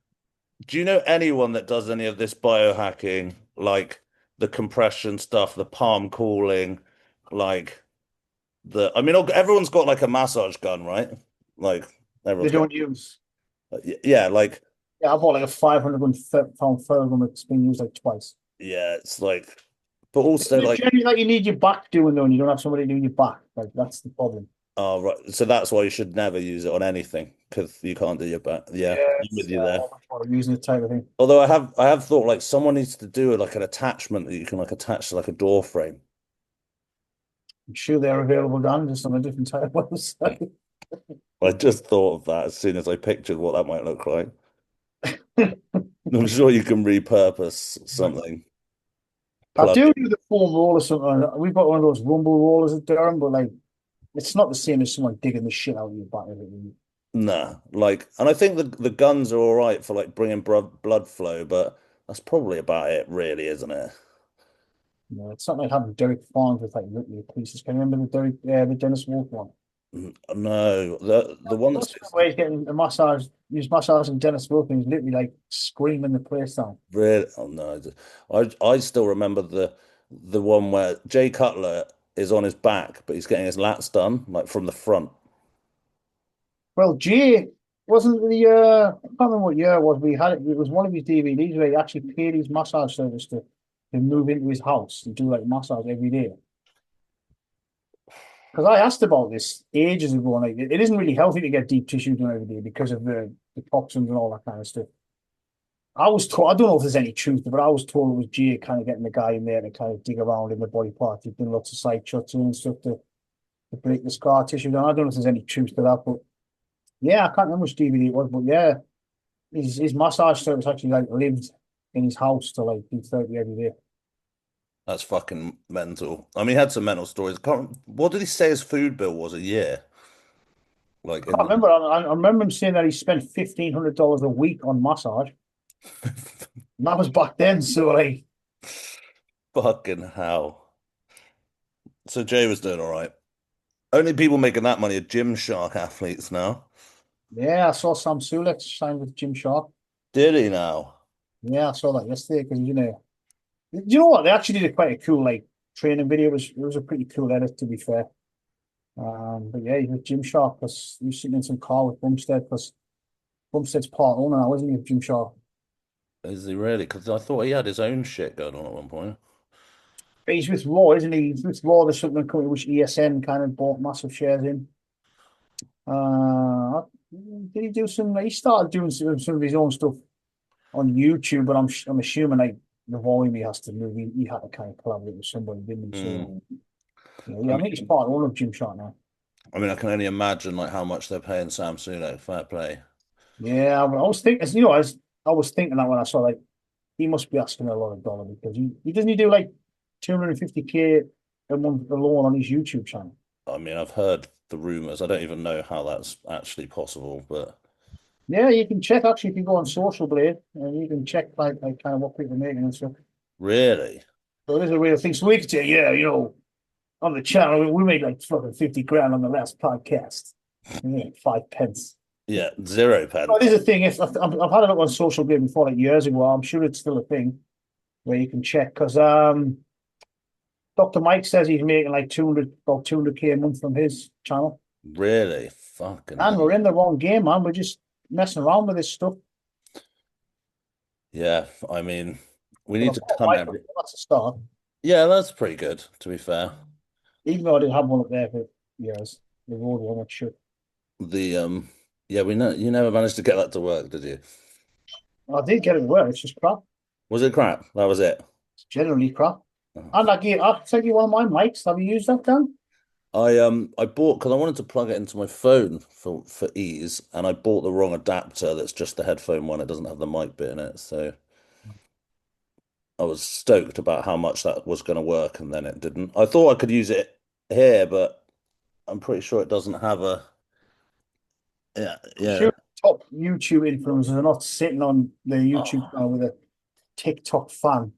do you know anyone that does any of this biohacking, like the compression stuff, the palm cooling, like I mean, everyone's got like a massage gun, right? Like They everyone's got, don't use. yeah, like, Yeah, I bought like a 500 pound Ferragum that's been used like twice. yeah, it's like, but also Isn't it like, generally like you need your back doing though, and you don't have somebody doing your back? Like that's the problem. oh, right. So that's why you should never use it on anything because you can't do your back. Yeah, I'm with Yes, you there. I'm using it type of thing. Although I have thought like someone needs to do like an attachment that you can like attach to like a door frame. I'm sure they're available, Dan, just on a different type of website. I just thought of that as soon as I pictured what that might look like. I'm sure you can repurpose something. I Plug do it. do the foam roller something. We've got one of those rumble rollers at Durham, but like it's not the same as someone digging the shit out of your back. Nah, like, and I think the guns are all right for like bringing blood flow, but that's probably about it, really, isn't it? You know, it's not like having Derek Farms with like nuclear pieces. Can you remember the Dennis Wolf one? No, the one that's What's the way he's getting a massage? He's massaging Dennis Wolf and he's literally like screaming the place down. really. Oh no, I still remember the one where Jay Cutler is on his back, but he's getting his lats done like from the front. Well, Jay wasn't the I can't remember what year it was, but he had it. It was one of his DVDs where he actually paid his massage service to move into his house and do like massage every day. Because I asked about this ages ago, and like, it isn't really healthy to get deep tissue done every day because of the toxins and all that kind of stuff. I was told, I don't know if there's any truth, but I was told it was Jay kind of getting the guy in there to kind of dig around in the body part. He'd done lots of side shots in and stuff to break the scar tissue down. I don't know if there's any truth to that, but yeah, I can't remember which DVD it was, but yeah, his massage service actually like lived in his house to like do therapy every day. That's fucking mental. I mean, he had some mental stories. What did he say his food bill was a year? Like I can't remember. I remember him saying that he spent $1,500 a week on massage. And that was back then, so like, fucking hell. So Jay was doing all right. Only people making that money are Gymshark athletes now. yeah, I saw Sam Sulek signed with Jim Sharp. Did he now? Yeah, I saw that yesterday because you know what? They actually did a quite a cool like training video. It was a pretty cool edit to be fair. But yeah, he was Jim Sharp because he was sitting in some car with Bumstead because Bumstead's part owner now, isn't he, of Jim Sharp? Is he really? Because I thought he had his own shit going on at one point. But he's with Raw, isn't he? He's with Raw, the supplement company which ESN kind of bought massive shares in. Did he do some? He started doing some of his own stuff on YouTube, but I'm assuming like the volume he has to move, he had to kind of collaborate with somebody, didn't he? Mm. So I yeah, I think he's mean, part owner of Jim Sharp now. I can only imagine like how much they're paying Sam Sulek. Fair play. Yeah, I was thinking, I was thinking that when I saw like he must be asking a lot of dollar because he doesn't he do like 250K a month alone on his YouTube channel. I mean, I've heard the rumors. I don't even know how that's actually possible, but Yeah, you can check actually if you go on Social Blade and you can check like kind of what people are making and stuff. really, So it is a real thing. So we could say, yeah, on the channel we made like fucking 50 grand on the last podcast. Yeah, 5 pence. yeah, zero pen. But it is a thing. If I've had a look on Social Blade before, like years ago, I'm sure it's still a thing where you can check because Dr. Mike says he's making like 200 about 200K a month from his channel. Really, fucking And hell. we're in the wrong game, man. We're just messing around with this stuff. Yeah, I mean, we But need I've to got a come microphone. every. That's a start. Yeah, that's pretty good, to be fair. Even though I didn't have one up there for years. The road one, I should. The yeah, we know you never managed to get that to work, did you? I did get it to work. It's just crap. Was it crap? That was it. It's generally crap. Oh. And I sent you one of my mics. Have you used that, Dan? I bought because I wanted to plug it into my phone for ease, and I bought the wrong adapter. That's just the headphone one. It doesn't have the mic bit in it, so I was stoked about how much that was going to work, and then it didn't. I thought I could use it here, but I'm pretty sure it doesn't have a. Yeah, I'm yeah. sure top YouTube influencers are not sitting on their YouTube Oh, channel with a TikTok fan.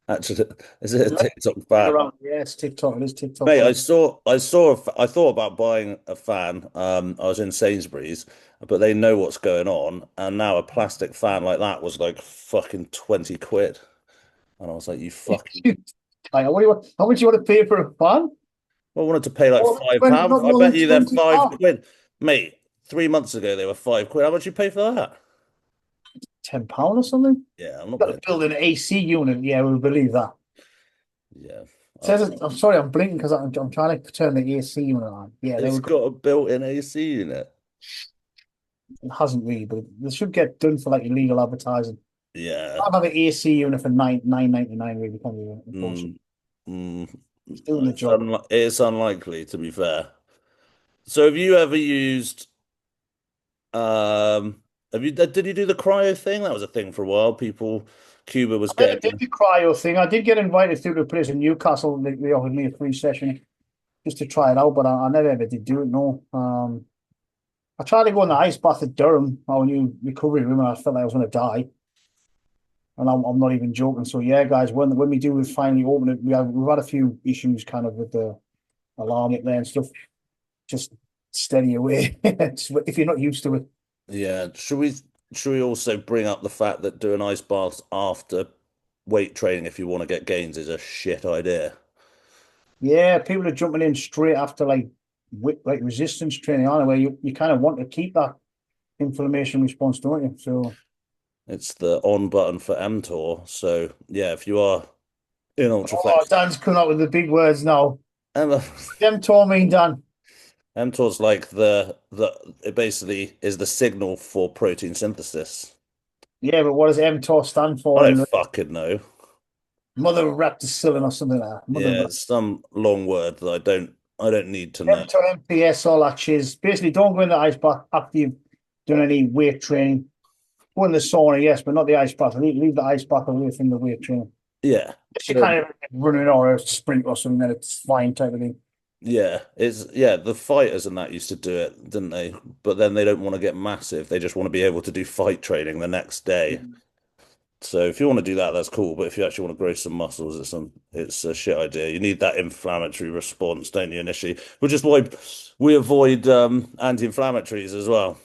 actually, is it a Like, TikTok get fan? around. Yeah, it's TikTok. It is TikTok. Mate, I thought about buying a fan. I was in Sainsbury's, but they know what's going on, and now a plastic fan like that was like fucking 20 quid. And I was like, you fucking. Like, what do you want? How much do you want to pay for a fan? I wanted to pay like Oh, £5. not I more bet than you they're 20 five pounds. quid. Mate, 3 months ago they were 5 quid. How much you pay for that? £10 or something? Yeah, I'm not Got to paying. build an AC unit. Yeah, we believe that. Yeah. Says I'm sorry, I'm blinking because I'm trying to turn the AC unit on. Yeah, there It's we go. got a built-in AC unit. It hasn't really, but this should get done for like illegal advertising. Yeah. I'll have an AC unit for nine 99 really, can you? Unfortunately, Mm, mm, it's doing the job. it's unlikely, to be fair. So have you ever used um Did you do the cryo thing? That was a thing for a while. Cuba was I never did getting. the cryo thing. I did get invited through the place in Newcastle. They offered me a free session just to try it out, but I never ever did do it. No. I tried to go in the ice bath at Durham, our new recovery room, and I felt like I was going to die. And I'm not even joking. So yeah, guys, when we do finally open it, we've had a few issues kind of with the alarm up there and stuff. Just steady away if you're not used to it. Yeah, should we also bring up the fact that doing ice baths after weight training if you want to get gains is a shit idea? Yeah, people are jumping in straight after like resistance training, aren't they? Where you kind of want to keep that inflammation response, don't you? So It's the on button for mTOR. So yeah, if you are in oh, Ultraflex, Dan's coming up with the big words now. M- Them tore me, Dan. mTOR's like the it basically is the signal for protein synthesis. Yeah, but what does mTOR stand I for don't in fucking know. mother rapticillin or something like that? Yeah, it's some long word that I don't need to know. mTOR, MPS, all that shiz. Basically, don't go in the ice bath after you've done any weight training. Go in the sauna, yes, but not the ice bath. Leave the ice bath away from the weight training. Yeah. If you kind of running or a sprint or something, then it's fine type of thing. The fighters and that used to do it, didn't they? But then they don't want to get massive. They just want to be able to do fight training the next day. So if you want to do that, that's cool. But if you actually want to grow some muscles, it's a shit idea. You need that inflammatory response, don't you, initially? Which is why we avoid anti-inflammatories as well,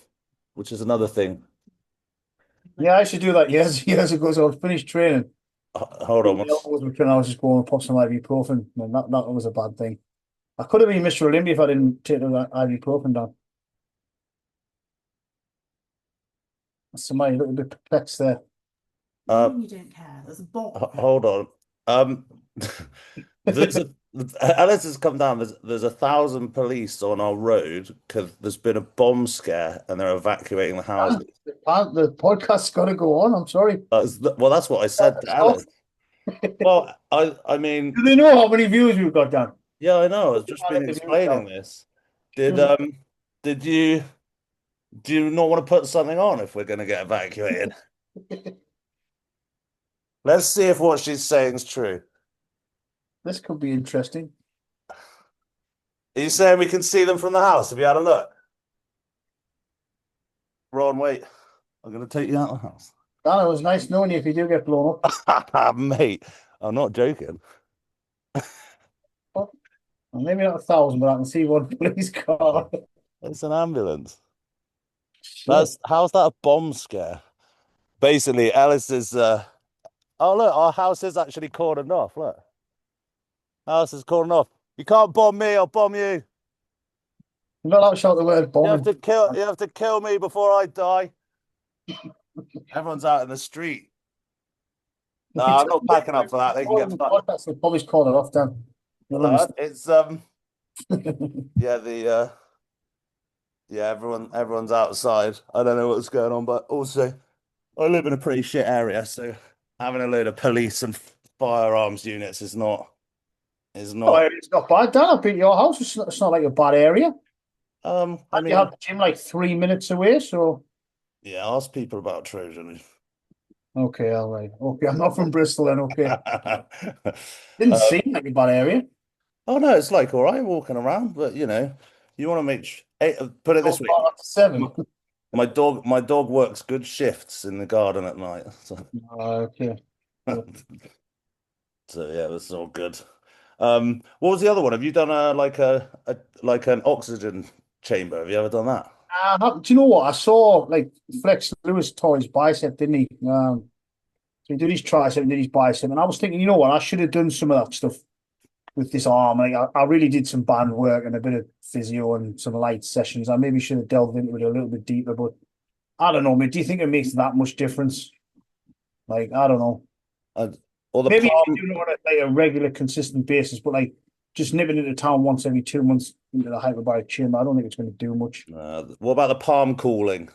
which is another thing. Yeah, I should do that years ago. So I finished training. Hold on, The elbows were I was just going to pop some ibuprofen. And that was a bad thing. I could have been Mr. Olympia if I didn't take the ibuprofen down. Somebody a little bit perplexed there. you don't care. There's a bot. Hold on. Um, there's a Alice has come down. There's 1,000 police on our road because there's been a bomb scare and they're evacuating the houses. The podcast's got to go on. I'm sorry. Well, that's what I said to Alice. Well, I mean, Do they know how many views we've got down? yeah, I know. I've just been explaining this. Did did you do you not want to put something on if we're going to get evacuated? Let's see if what she's saying is true. This could be interesting. Are you saying we can see them from the house? Have you had a look? Ron, wait. I'm going to take you out of the house. Dan, it was nice knowing you if you do get blown up. Mate, I'm not joking. Well, maybe not 1,000, but I can see one police car. It's an ambulance. How's that a bomb scare? Basically, Alice is oh look, our house is actually cordoned off. Look. House is cordoned off. You can't bomb me, I'll bomb you. You're not allowed to shout the word bomb. You have to kill me before I die. Everyone's out in the street. No, I'm not packing up for that. They can get fucked. They'll probably call it off, Dan. It's everyone's outside. I don't know what's going on, but also I live in a pretty shit area, so having a load of police and firearms units is not it's not bad, Dan. I've been to your house. It's not like a bad area. I mean, you have the gym like 3 minutes away, so yeah, ask people about Trojan. okay, all right. Okay, I'm not from Bristol then, okay. Didn't seem like a bad area. Oh no, it's like all right walking around, but you want to put it this way. 7. My dog works good shifts in the garden at night. So. Okay. So yeah, that's all good. What was the other one? Have you done like an oxygen chamber? Have you ever done that? Do you know what? I saw like Flex Lewis tore his bicep, didn't he? So he did his tricep and did his bicep, and I was thinking, you know what? I should have done some of that stuff with this arm. Like I really did some band work and a bit of physio and some light sessions. I maybe should have delved into it a little bit deeper, but I don't know, mate. Do you think it makes that much difference? Like, I don't know. Or the maybe palm... you do it on like a regular, consistent basis, but like just nipping into town once every 2 months into the hyperbaric chamber, I don't think it's going to do much. What about the palm cooling?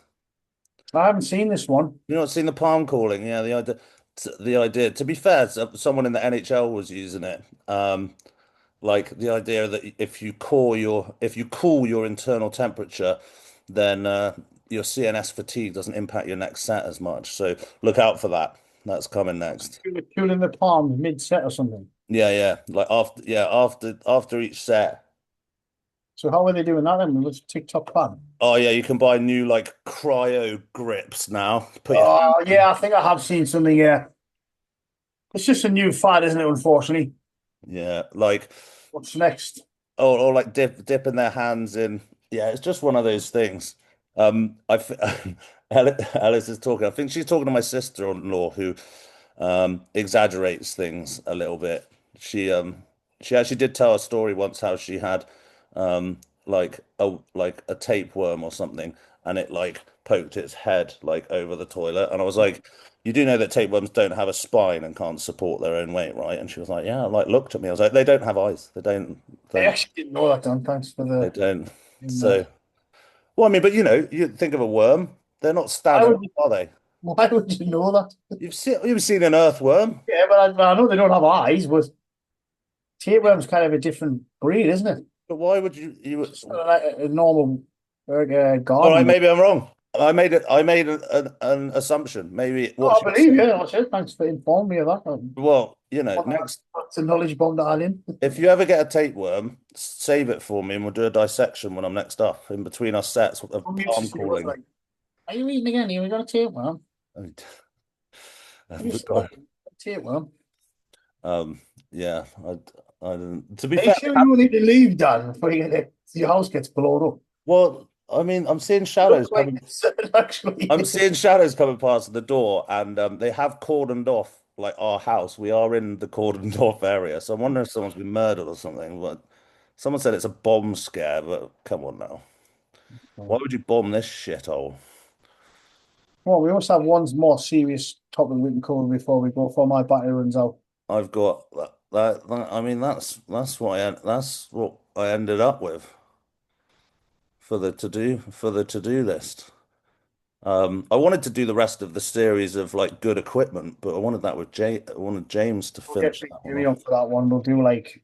I haven't seen this one. You've not seen the palm cooling? Yeah, the idea. To be fair, someone in the NHL was using it. Like the idea that if you cool your internal temperature, then your CNS fatigue doesn't impact your next set as much. So look out for that. That's coming next. Cooling the palms mid-set or something. Yeah, yeah. Like after each set. So how are they doing that then? With TikTok plan? Oh yeah, you can buy new like cryo grips now. Put your hand Oh in. yeah, I think I have seen something. Yeah, it's just a new fad, isn't it? Unfortunately. Yeah, like What's next? or like dipping their hands in. Yeah, it's just one of those things. Alice is talking. I think she's talking to my sister-in-law who exaggerates things a little bit. She actually did tell a story once how she had like a tapeworm or something, and it like poked its head like over the toilet, and I was like, "You do know that tapeworms don't have a spine and can't support their own weight, right?" And she was like, "Yeah." Like looked at me. I was like, "They don't have eyes. They don't. I Don't. actually didn't know that, Dan. Thanks for They the don't." in that. So, well, I mean, but you know, you think of a worm. They're not Why standing would up, you, are they? why would you know that? You've seen an earthworm. Yeah, but I know they don't have eyes, but tapeworm's kind of a different breed, isn't it? But why would you? It's just like a normal All right, garden. maybe I'm wrong. I made an assumption. Maybe what Oh, she I was believe saying. you. That's it. Thanks for informing me of that. Well, next, That's a knowledge bomb to add in. if you ever get a tapeworm, save it for me and we'll do a dissection when I'm next up in between our sets of I'm used to palm see what's calling. like, are you eating again? You got a tapeworm? You stop. Tapeworm. Um, yeah, I didn't. To be Are you fair, sure you need to leave, Dan, before your house gets blown up? well, I mean, I'm seeing It shadows looks like coming. it's actually. I'm seeing shadows coming past the door, and they have cordoned off like our house. We are in the cordoned off area, so I'm wondering if someone's been murdered or something. But someone said it's a bomb scare. But come on now, why would you bomb this shithole? Well, we also have one more serious topic we can cover before we go, before my battery runs out. I've got I mean, that's what I ended up with for the to do list. I wanted to do the rest of the series of like good equipment, but I wanted James to We'll get finish Big that one Jimmy off. on for that one. We'll do like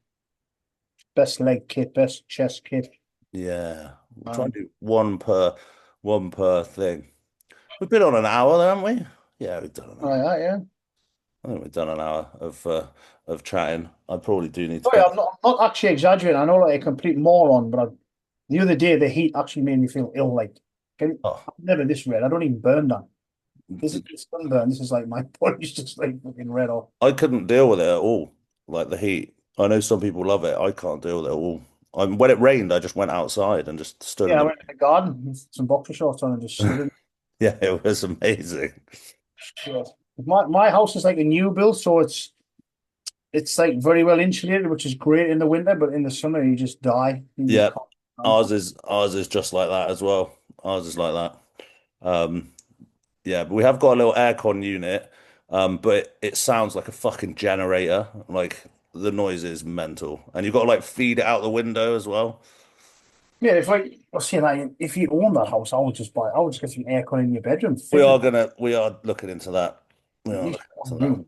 best leg kit, best chest kit. Yeah, we'll try and Um, do one per thing. We've been on an hour, haven't we? Yeah, we've done an oh hour. yeah, yeah. I think we've done an hour of chatting. I probably do need to Sorry, go. I'm not actually exaggerating. I know like a complete moron, but the other day the heat actually made me feel ill. Like, Oh, I'm never this red. I don't even burn that. This is just sunburn. This is like my body's just like fucking red off. I couldn't deal with it at all. Like the heat. I know some people love it. I can't deal with it at all. When it rained, I just went outside and just stood in Yeah, I the. went in the garden with some boxer shorts on and just stood in. Yeah, it was amazing. Shit. My house is like a new build, so it's like very well insulated, which is great in the winter, but in the summer you just die. You just Yeah, can't. ours is just like that as well. Ours is like that. Um, yeah, but we have got a little aircon unit, but it sounds like a fucking generator. Like the noise is mental, and you've got to like feed it out the window as well. Yeah, if I was saying like if you own that house, I would just get some aircon in your bedroom, We fit are it. gonna, we are looking into that. We At are least looking one into that. room.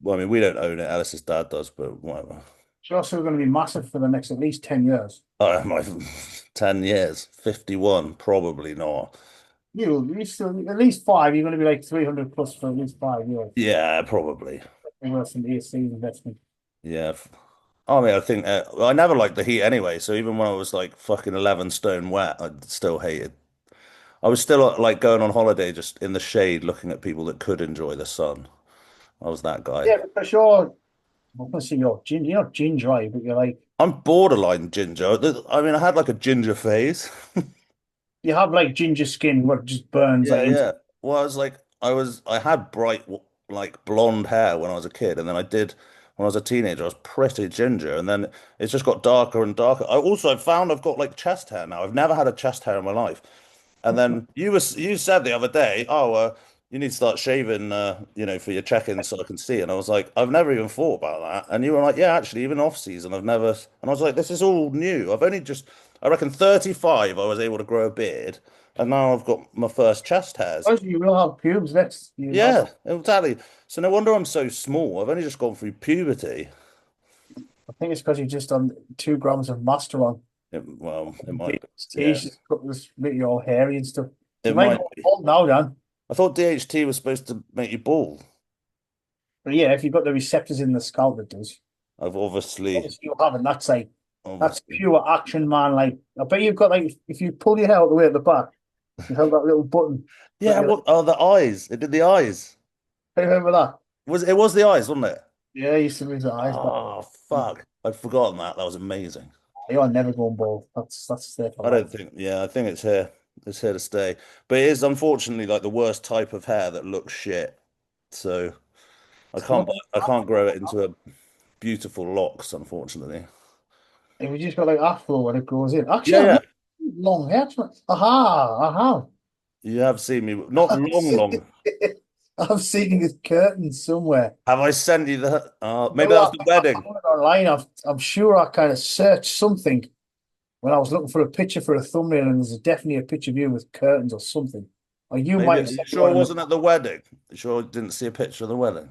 Well, I mean, we don't own it. Alice's dad does, but whatever. It's also going to be massive for the next at least 10 years. My 10 years, 51, probably not. You still at least five. You're going to be like 300 plus for at least 5 years. Yeah, probably. Worth some AC investment. Yeah. I mean, I think I never liked the heat anyway. So even when I was like fucking 11 stone wet, I still hated. I was still like going on holiday just in the shade, looking at people that could enjoy the sun. I was that guy. Yeah, because I'm going to say you're not ginger, right? But you're like, I'm borderline ginger. I mean, I had like a ginger phase. you have like ginger skin where it just burns Yeah, like yeah. Well, I had bright like blonde hair when I was a kid, and then I did when I was a teenager. I was pretty ginger, and then it's just got darker and darker. I found I've got like chest hair now. I've never had a chest hair in my life. And then you said the other day, oh, you need to start shaving, for your check-ins so I can see. And I was like, I've never even thought about that. And you were like, yeah, actually, even off season, I've never. And I was like, this is all new. I reckon 35, I was able to grow a beard, and now I've got my first chest hairs. you will have pubes next. You have Yeah, exactly. So no wonder I'm so small. I've only just gone through puberty. I think it's because you just done 2 grams of masteron. It might be. Yeah, DHT just make you all hairy and stuff. You it might might go be. bald now, Dan. I thought DHT was supposed to make you bald. But yeah, if you've got the receptors in the scalp, it does. I've obviously, Obviously, you haven't. That's like that's obviously. pure action, man. Like I bet you've got like if you pull your hair out the way at the back, you have that little button. That Yeah, you what? Oh, the eyes. It did the eyes. remember that? Was the eyes, wasn't it? Yeah, I used to lose the eyes, but Oh, fuck. I'd forgotten that. That was amazing. you're never going bald. That's there for I life. don't think, yeah, I think it's here. It's here to stay. But it is unfortunately like the worst type of hair that looks shit. So I can't grow it into a beautiful locks, unfortunately. If you just got like afro when it grows in. Yeah, Actually, I've yeah. never long hair. Aha, You have seen me, not I've long, seen long. it. I've seen his curtains somewhere. Have I sent you the? Maybe No, that was the I wedding. found it online. I'm sure I kind of searched something when I was looking for a picture for a thumbnail, and there's definitely a picture of you with curtains or something. Or you Maybe might are have you sent me sure one it in the wasn't at the wedding? You sure I didn't see a picture of the wedding?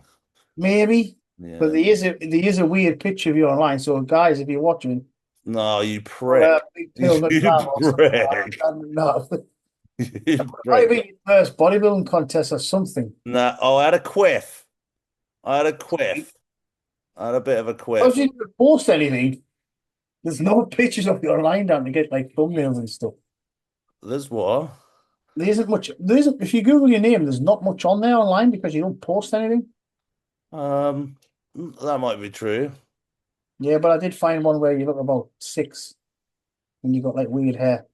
maybe, but Yeah. there is a weird picture of you online. So guys, if you're watching, No, you or prick. big pill You McGrath or something like prick. that, no, You might prick. be your first bodybuilding contest or something. Nah, oh, I had a quiff. I had a quiff. I had a bit of a If quiff. you didn't post anything, there's no pictures of you online down to get like thumbnails and stuff. There's what? There isn't much. There isn't. If you Google your name, there's not much on there online because you don't post anything. Um, that might be true. Yeah, but I did find one where you look about six and you got like weird hair.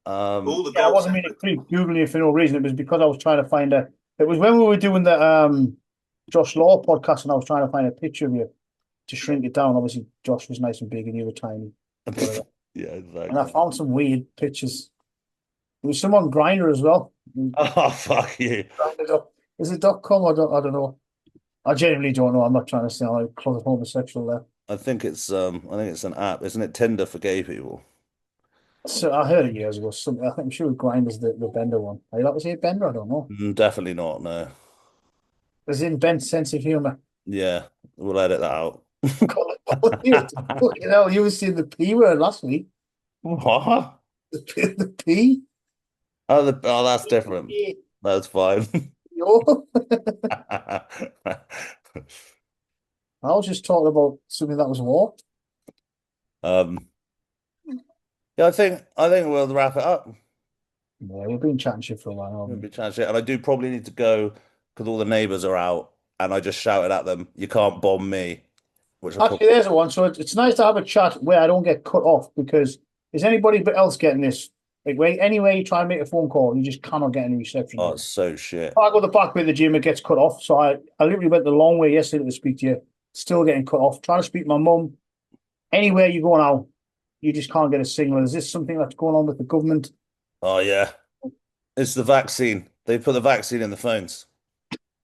All the Yeah, I gold wasn't meaning to keep Googling it for no reason. It was because I was trying to find a. It was when we were doing the Josh Law podcast and I was trying to find a picture of you to shrink it down. Obviously, Josh was nice and big and you were tiny. Whatever. Yeah, And I exactly. found some weird pictures. There was some on Grinder as well. Oh, fuck you. Is it .com? I don't know. I genuinely don't know. I'm not trying to sound like closet homosexual there. I think it's an app, isn't it? Tinder for gay people. So I heard it years ago. I think I'm sure Grinder's the Bender one. Are you like to say Bender? I don't know. Definitely not, no. As in Ben's sense of humor. Yeah, we'll edit that out. Fucking hell, you were saying the P word last week. What? The P? Oh, that's different. That's fine. Yo. I was just talking about something that was walked. Um, yeah, I think we'll wrap it up. Yeah, we've been chatting shit for a while, We'll haven't be chatting shit, and I do probably need to go because all the neighbors are out, and I just shouted at them, "You can't bomb me," which I we? probably Actually, there's a one. So it's nice to have a chat where I don't get cut off because is anybody but else getting this? Like, anyway, you try and make a phone call, you just cannot get any reception. oh, it's so shit. I go the back way of the gym, it gets cut off. So I literally went the long way yesterday to speak to you, still getting cut off. Trying to speak to my mum. Anywhere you go now, you just can't get a signal. Is this something that's going on with the government? Oh yeah, it's the vaccine. They put the vaccine in the phones.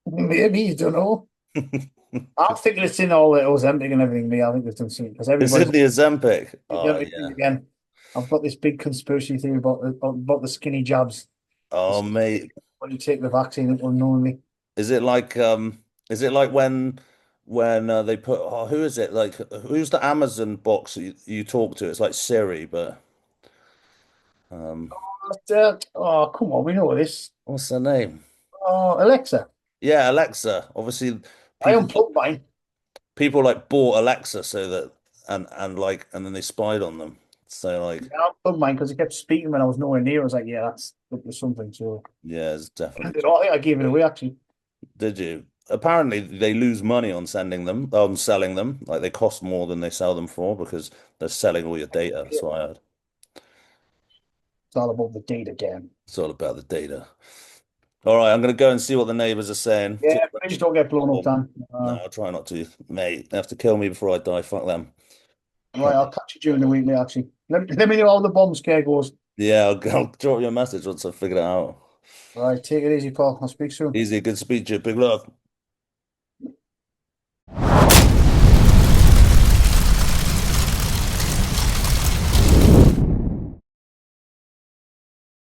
Maybe, you don't know. I'm thinking it's in all the Ozempic and everything. Me, I think they've done something because It's everybody's in the Ozempic. the Oh Ozempic thing yeah. again. I've got this big conspiracy theory about the skinny jabs. Oh mate, When you take the vaccine unknowingly. is it like is it like when they put who is it like who's the Amazon box that you talk to? It's like Siri, but um Oh, come on, we know this. what's their name? Oh, Alexa, Yeah, Alexa. Obviously, I people unplugged mine. people like bought Alexa so that and then they spied on them. So like I unplugged mine because it kept speaking when I was nowhere near. I was like, yeah, that's up to something. So yeah, it's I definitely. think I gave it away actually. Did you? Apparently, they lose money on sending them, on selling them. Like they cost more than they sell them for because they're selling all your data. That's what I heard. It's all about the data game. It's all about the data. All right, I'm gonna go and see what the neighbors are saying. Yeah, please don't get blown up, Oh, Dan. no, I'll try not to, mate. They have to kill me before I die. Fuck them. Right, I'll catch you during the week, mate. Actually, let me know how the bomb scare goes. Yeah, I'll drop you a message once I figure it out. All right, take it easy, Paul. I'll speak soon. Easy, good speech, big love.